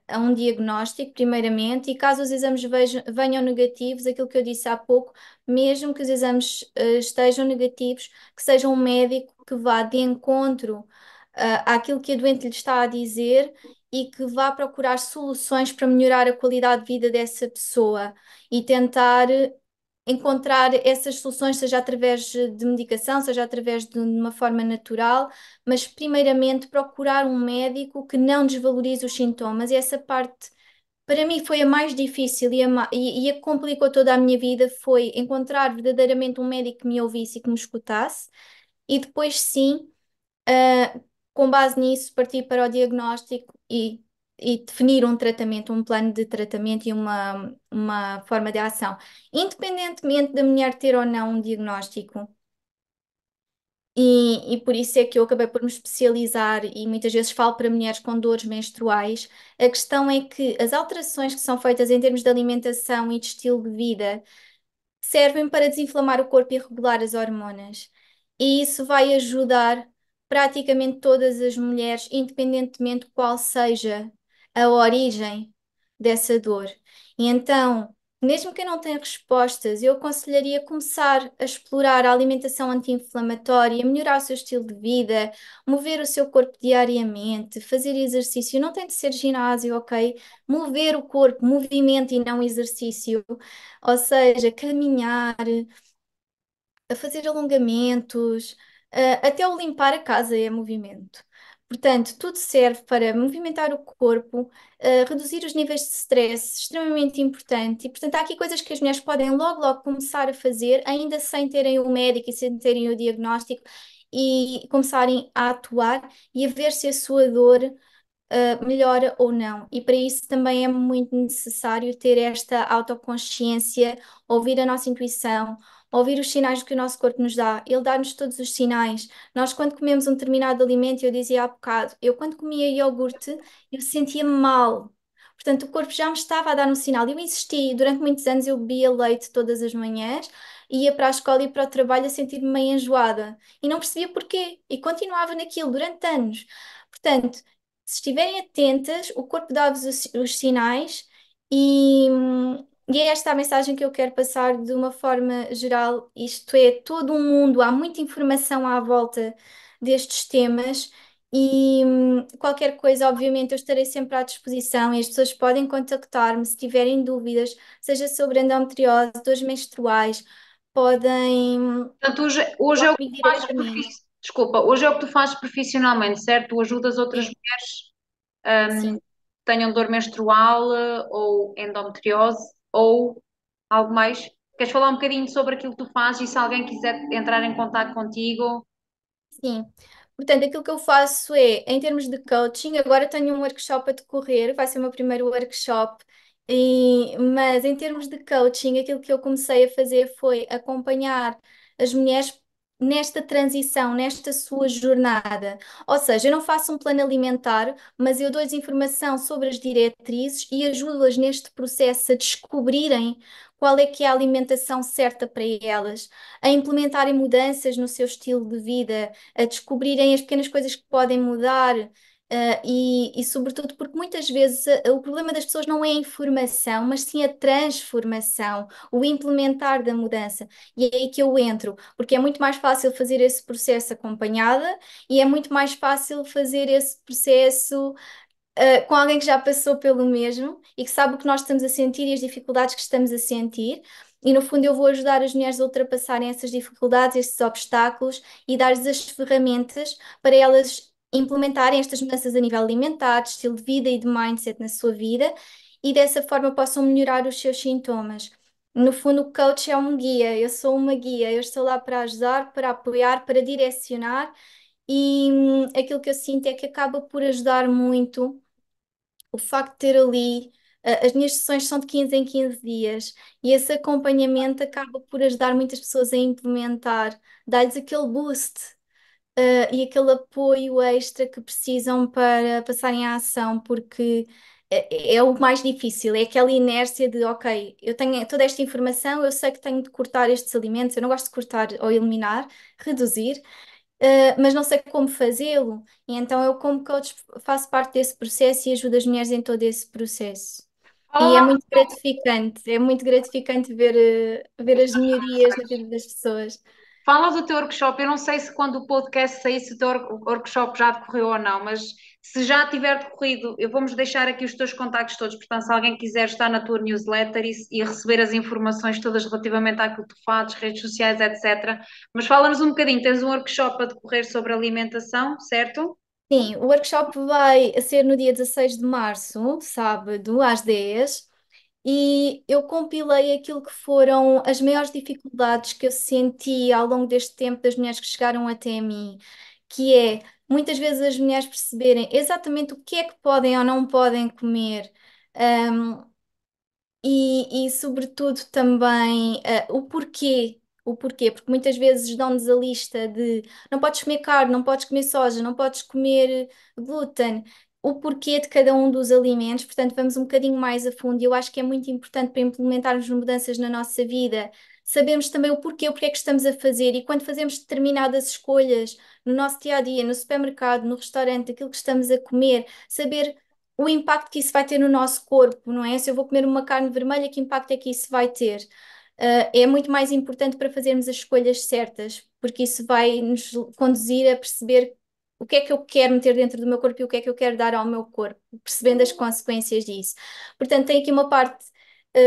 a um diagnóstico, primeiramente, e caso os exames venham negativos, aquilo que eu disse há pouco, mesmo que os exames estejam negativos, que seja um médico que vá de encontro àquilo que a doente lhe está a dizer e que vá procurar soluções para melhorar a qualidade de vida dessa pessoa e tentar encontrar essas soluções, seja através de medicação, seja através de uma forma natural, mas primeiramente procurar um médico que não desvalorize os sintomas. E essa parte, para mim, foi a mais difícil e a que complicou toda a minha vida, foi encontrar verdadeiramente um médico que me ouvisse e que me escutasse. E depois sim, ah, com base nisso, partir para o diagnóstico e definir um tratamento, um plano de tratamento e uma forma de ação. Independentemente da mulher ter ou não um diagnóstico, e por isso é que eu acabei por me especializar e muitas vezes falo para mulheres com dores menstruais. A questão é que as alterações que são feitas em termos de alimentação e de estilo de vida servem para desinflamar o corpo e regular as hormonas. E isso vai ajudar praticamente todas as mulheres, independentemente de qual seja a origem dessa dor. E então, mesmo que eu não tenha respostas, eu aconselharia começar a explorar a alimentação anti-inflamatória, melhorar o seu estilo de vida, mover o seu corpo diariamente, fazer exercício. Não tem de ser ginásio, ok? Mover o corpo, movimento e não exercício. Ou seja, caminhar, a fazer alongamentos, até o limpar a casa é movimento. Portanto, tudo serve para movimentar o corpo, reduzir os níveis de stress, extremamente importante. E, portanto, há aqui coisas que as mulheres podem logo começar a fazer, ainda sem terem o médico e sem terem o diagnóstico, e começarem a atuar e a ver se a sua dor melhora ou não. E para isso também é muito necessário ter esta autoconsciência, ouvir a nossa intuição, ouvir os sinais que o nosso corpo nos dá. Ele dá-nos todos os sinais. Nós, quando comemos um determinado alimento, eu dizia há bocado, eu quando comia iogurte, eu sentia-me mal. Portanto, o corpo já me estava a dar um sinal. Eu insisti, durante muitos anos eu bebia leite todas as manhãs, ia para a escola e para o trabalho a sentir-me meio enjoada. E não percebia porquê. E continuava naquilo durante anos. Portanto, se estiverem atentas, o corpo dá-vos os sinais e é esta a mensagem que eu quero passar de uma forma geral. Isto é, todo um mundo, há muita informação à volta destes temas e qualquer coisa, obviamente, eu estarei sempre à disposição e as pessoas podem contactar-me se tiverem dúvidas, seja sobre endometriose, dores menstruais, podem Portanto, hoje falar é o que comigo tu fazes diretamente. desculpa, hoje é o que tu fazes profissionalmente, certo? Tu ajudas outras Sim, mulheres sim. que tenham dor menstrual ou endometriose ou algo mais. Queres falar um bocadinho sobre aquilo que tu fazes e se alguém quiser entrar em contato contigo? Sim. Portanto, aquilo que eu faço é, em termos de coaching, agora tenho um workshop a decorrer, vai ser o meu primeiro workshop, mas em termos de coaching, aquilo que eu comecei a fazer foi acompanhar as mulheres nesta transição, nesta sua jornada. Ou seja, eu não faço um plano alimentar, mas eu dou-lhes informação sobre as diretrizes e ajudo-as neste processo a descobrirem qual é que é a alimentação certa para elas, a implementarem mudanças no seu estilo de vida, a descobrirem as pequenas coisas que podem mudar. Sobretudo, porque muitas vezes o problema das pessoas não é a informação, mas sim a transformação, o implementar da mudança. E é aí que eu entro, porque é muito mais fácil fazer esse processo acompanhada e é muito mais fácil fazer esse processo com alguém que já passou pelo mesmo e que sabe o que nós estamos a sentir e as dificuldades que estamos a sentir. E no fundo, eu vou ajudar as mulheres a ultrapassarem essas dificuldades, esses obstáculos e dar-lhes as ferramentas para elas implementarem estas mudanças a nível alimentar, de estilo de vida e de mindset na sua vida e dessa forma possam melhorar os seus sintomas. No fundo, o coach é um guia, eu sou uma guia, eu estou lá para ajudar, para apoiar, para direcionar e aquilo que eu sinto é que acaba por ajudar muito o facto de ter ali, as minhas sessões são de 15 em 15 dias e esse acompanhamento acaba por ajudar muitas pessoas a implementar, dar-lhes aquele boost, e aquele apoio extra que precisam para passarem à ação, porque é o mais difícil, é aquela inércia de, ok, eu tenho toda esta informação, eu sei que tenho de cortar estes alimentos, eu não gosto de cortar ou eliminar, reduzir. mas não sei como fazê-lo. E então eu, como coach, faço parte desse processo e ajudo as mulheres em todo esse processo. Fala E lá, é muito gratificante ver as melhorias na vida das pessoas. fala do teu workshop. Eu não sei se quando o podcast sair, se o teu workshop já decorreu ou não, mas se já tiver decorrido, eu vamos deixar aqui os teus contactos todos. Portanto, se alguém quiser estar na tua newsletter e receber as informações todas relativamente àquilo que tu fazes, redes sociais, etc. Mas fala-nos um bocadinho. Tens um workshop a decorrer sobre alimentação, certo? Sim, o workshop vai ser no dia 16 de março, sábado, às 10. E eu compilei aquilo que foram as maiores dificuldades que eu senti ao longo deste tempo das mulheres que chegaram até mim, que é muitas vezes as mulheres perceberem exatamente o que é que podem ou não podem comer. E sobretudo também o porquê, porque muitas vezes dão-nos a lista de não podes comer carne, não podes comer soja, não podes comer glúten, o porquê de cada um dos alimentos, portanto vamos um bocadinho mais a fundo e eu acho que é muito importante para implementarmos mudanças na nossa vida, sabermos também o porquê é que estamos a fazer e quando fazemos determinadas escolhas no nosso dia-a-dia, no supermercado, no restaurante, aquilo que estamos a comer, saber o impacto que isso vai ter no nosso corpo, não é? Se eu vou comer uma carne vermelha, que impacto é que isso vai ter? É muito mais importante para fazermos as escolhas certas, porque isso vai nos conduzir a perceber o que é que eu quero meter dentro do meu corpo e o que é que eu quero dar ao meu corpo, percebendo as consequências disso. Portanto, tem aqui uma parte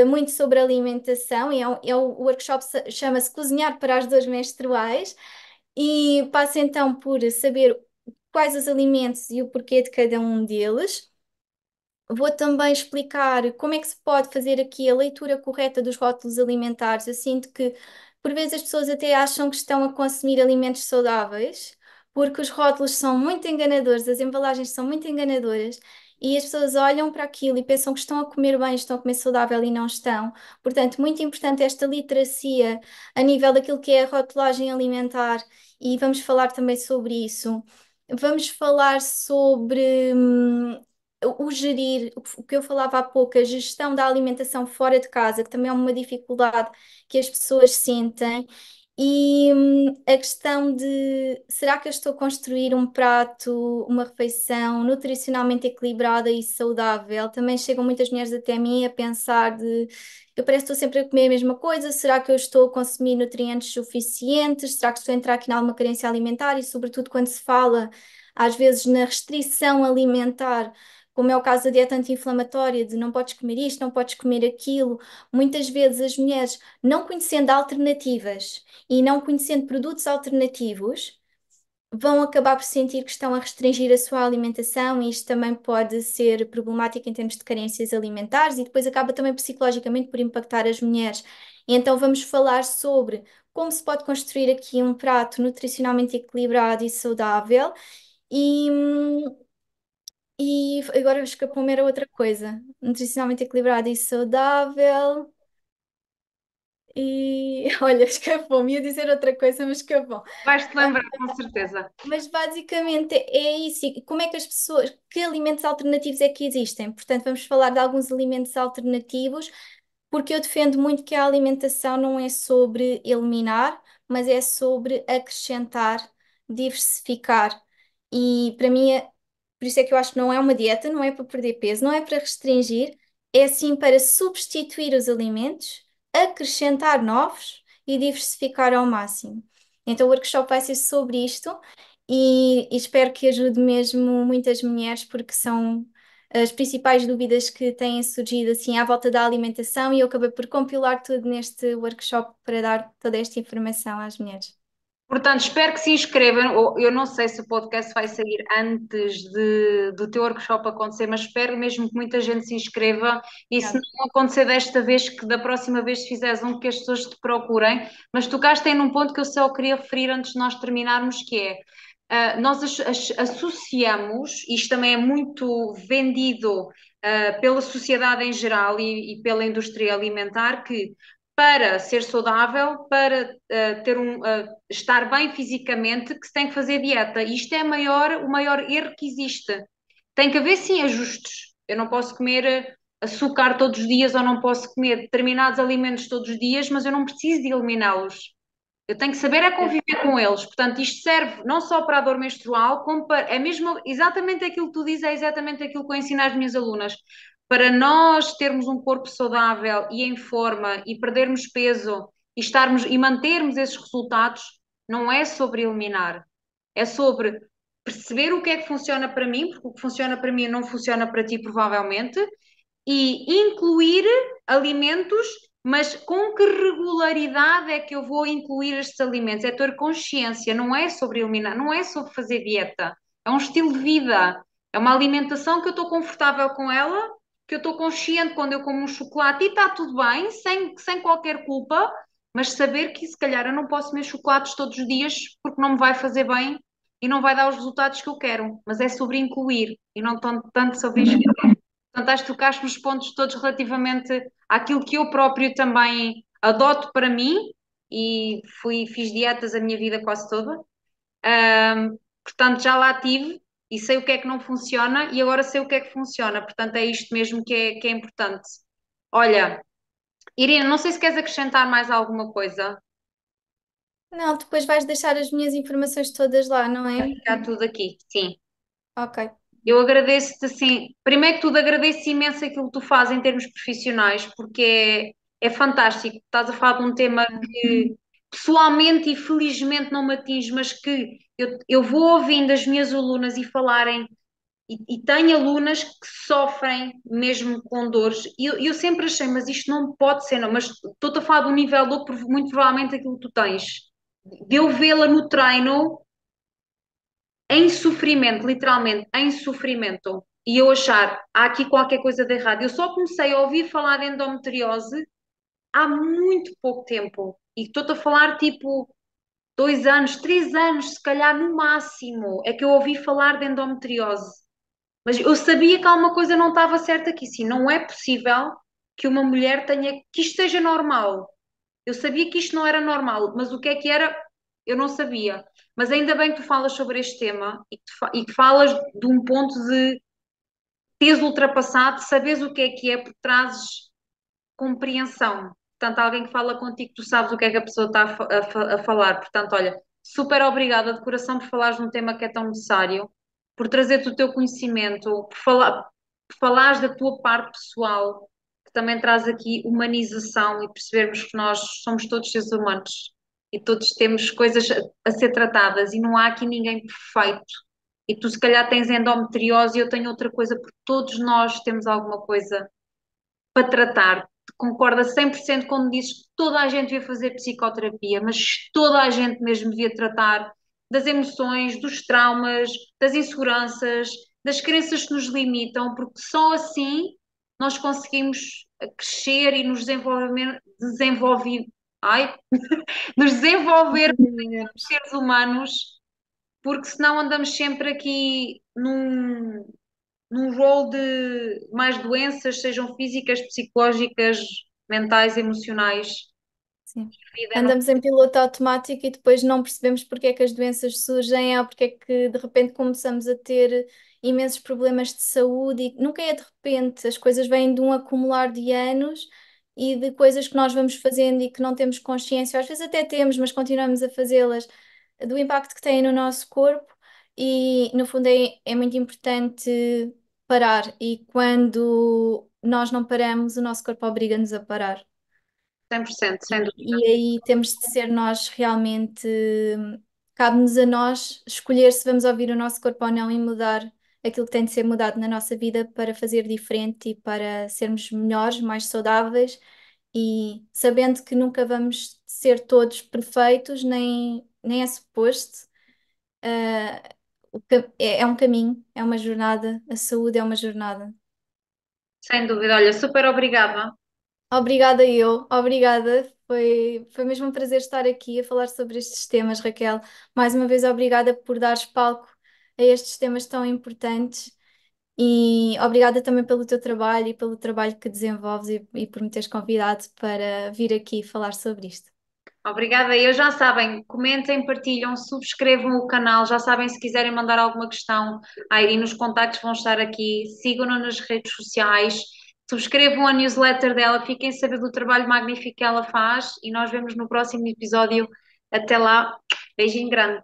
muito sobre alimentação, e o workshop chama-se Cozinhar para as Dores Menstruais, e passa então por saber quais os alimentos e o porquê de cada um deles. Vou também explicar como é que se pode fazer aqui a leitura correta dos rótulos alimentares. Eu sinto que, por vezes, as pessoas até acham que estão a consumir alimentos saudáveis, porque os rótulos são muito enganadores, as embalagens são muito enganadoras, e as pessoas olham para aquilo e pensam que estão a comer bem, estão a comer saudável e não estão. Portanto, muito importante esta literacia a nível daquilo que é a rotulagem alimentar, e vamos falar também sobre isso. Vamos falar sobre o gerir, o que eu falava há pouco, a gestão da alimentação fora de casa, que também é uma dificuldade que as pessoas sentem, e a questão de será que eu estou a construir um prato, uma refeição nutricionalmente equilibrada e saudável? Também chegam muitas mulheres até mim a pensar de eu parece que estou sempre a comer a mesma coisa, será que eu estou a consumir nutrientes suficientes? Será que estou a entrar aqui em alguma carência alimentar? E sobretudo quando se fala às vezes na restrição alimentar, como é o caso da dieta anti-inflamatória, de não podes comer isto, não podes comer aquilo. Muitas vezes as mulheres, não conhecendo alternativas e não conhecendo produtos alternativos, vão acabar por sentir que estão a restringir a sua alimentação e isto também pode ser problemático em termos de carências alimentares e depois acaba também psicologicamente por impactar as mulheres. E então vamos falar sobre como se pode construir aqui um prato nutricionalmente equilibrado e saudável. E, e agora escapou-me era outra coisa. Nutricionalmente equilibrado e saudável. E olha, escapou-me. Ia dizer outra coisa, mas escapou. Vais-te lembrar, com certeza. Mas basicamente é isso. E como é que as pessoas, que alimentos alternativos é que existem? Portanto, vamos falar de alguns alimentos alternativos, porque eu defendo muito que a alimentação não é sobre eliminar, mas é sobre acrescentar, diversificar. E para mim, por isso é que eu acho que não é uma dieta, não é para perder peso, não é para restringir, é sim para substituir os alimentos, acrescentar novos e diversificar ao máximo. Então, o workshop vai ser sobre isto e espero que ajude mesmo muitas mulheres, porque são as principais dúvidas que têm surgido assim à volta da alimentação e eu acabei por compilar tudo neste workshop para dar toda esta informação às mulheres. Portanto, espero que se inscrevam. Eu não sei se o podcast vai sair antes do teu workshop acontecer, mas espero mesmo que muita gente se inscreva. E se Obrigada. não acontecer desta vez, que da próxima vez, se fizeres um, que as pessoas te procurem. Mas tocaste aí num ponto que eu só queria referir antes de nós terminarmos, que é nós associamos, isto também é muito vendido pela sociedade em geral e pela indústria alimentar, que para ser saudável, para estar bem fisicamente, que se tem que fazer dieta. Isto é o maior erro que existe. Tem que haver sim ajustes. Eu não posso comer açúcar todos os dias ou não posso comer determinados alimentos todos os dias, mas eu não preciso de eliminá-los. Eu tenho que saber é conviver com eles. Portanto, isto serve não só para a dor menstrual, como para. É mesmo exatamente aquilo que tu dizes, é exatamente aquilo que eu ensino às minhas alunas. Para nós termos um corpo saudável e em forma e perdermos peso e estarmos e mantermos esses resultados, não é sobre eliminar, é sobre perceber o que é que funciona para mim, porque o que funciona para mim não funciona para ti, provavelmente, e incluir alimentos, mas com que regularidade é que eu vou incluir estes alimentos? É ter consciência, não é sobre eliminar, não é sobre fazer dieta, é um estilo de vida, é uma alimentação que eu estou confortável com ela, que eu estou consciente quando eu como um chocolate e está tudo bem, sem qualquer culpa, mas saber que se calhar eu não posso comer chocolates todos os dias porque não me vai fazer bem e não vai dar os resultados que eu quero, mas é sobre incluir e não tanto sobre isto. Portanto, acho que tocaste nos pontos todos relativamente àquilo que eu próprio também adoto para mim e fiz dietas a minha vida quase toda. Portanto, já lá tive e sei o que é que não funciona e agora sei o que é que funciona. Portanto, é isto mesmo que é importante. Olha, Irina, não sei se queres acrescentar mais alguma coisa. Não, depois vais deixar as minhas informações todas lá, não é? Está tudo aqui, sim. Ok. Eu agradeço-te assim, primeiro que tudo agradeço imenso aquilo que tu fazes em termos profissionais, porque é fantástico. Estás a falar de um tema que pessoalmente e felizmente não me atinge, mas que eu vou ouvindo as minhas alunas e falarem, e tenho alunas que sofrem mesmo com dores, e eu sempre achei, mas isto não pode ser, não, mas estou-te a falar de um nível de dor, muito provavelmente aquilo que tu tens. De eu vê-la no treino em sofrimento, literalmente, em sofrimento, e eu achar, há aqui qualquer coisa de errado. Eu só comecei a ouvir falar de endometriose há muito pouco tempo. E estou-te a falar tipo 2 anos, 3 anos, se calhar no máximo, é que eu ouvi falar de endometriose. Mas eu sabia que alguma coisa não estava certa aqui. Sim, não é possível que uma mulher tenha, que isto seja normal. Eu sabia que isto não era normal, mas o que era, eu não sabia. Mas ainda bem que tu falas sobre este tema e que falas de um ponto de teres ultrapassado, sabes o que é, porque trazes compreensão. Portanto, alguém que fala contigo, tu sabes o que é que a pessoa está a falar. Portanto, olha, super obrigada de coração por falares de um tema que é tão necessário, por trazer-te o teu conhecimento, por falares da tua parte pessoal, que também traz aqui humanização e percebermos que nós somos todos seres humanos e todos temos coisas a ser tratadas e não há aqui ninguém perfeito. E tu, se calhar, tens endometriose e eu tenho outra coisa, porque todos nós temos alguma coisa para tratar. Concorda 100% quando dizes que toda a gente devia fazer psicoterapia, mas toda a gente mesmo devia tratar das emoções, dos traumas, das inseguranças, das crenças que nos limitam, porque só assim nós conseguimos crescer e nos ai, nos desenvolver como seres humanos, porque senão andamos sempre aqui num rol de mais doenças, sejam físicas, psicológicas, mentais, emocionais. Sim. A vida não. Andamos em piloto automático e depois não percebemos porque é que as doenças surgem ou porque é que de repente começamos a ter imensos problemas de saúde e nunca é de repente, as coisas vêm de um acumular de anos e de coisas que nós vamos fazendo e que não temos consciência, às vezes até temos, mas continuamos a fazê-las, do impacto que têm no nosso corpo e no fundo é muito importante parar e quando nós não paramos, o nosso corpo obriga-nos a parar. 100%, sem dúvida. E aí temos de ser nós realmente, cabe-nos a nós escolher se vamos ouvir o nosso corpo ou não e mudar aquilo que tem de ser mudado na nossa vida para fazer diferente e para sermos melhores, mais saudáveis e sabendo que nunca vamos ser todos perfeitos, nem é suposto. É um caminho, é uma jornada, a saúde é uma jornada. Sem dúvida. Olha, super obrigada. Obrigada eu, obrigada. Foi mesmo um prazer estar aqui a falar sobre estes temas, Raquel. Mais uma vez, obrigada por dares palco a estes temas tão importantes e obrigada também pelo teu trabalho e pelo trabalho que desenvolves e por me teres convidado para vir aqui falar sobre isto. Obrigada. Eu já sabem, comentem, partilham, subscrevam o canal. Já sabem, se quiserem mandar alguma questão, aí nos contactos vão estar aqui. Sigam-nos nas redes sociais. Subscrevam a newsletter dela. Fiquem a saber do trabalho magnífico que ela faz. E nós vemos no próximo episódio Até lá, beijinho grande.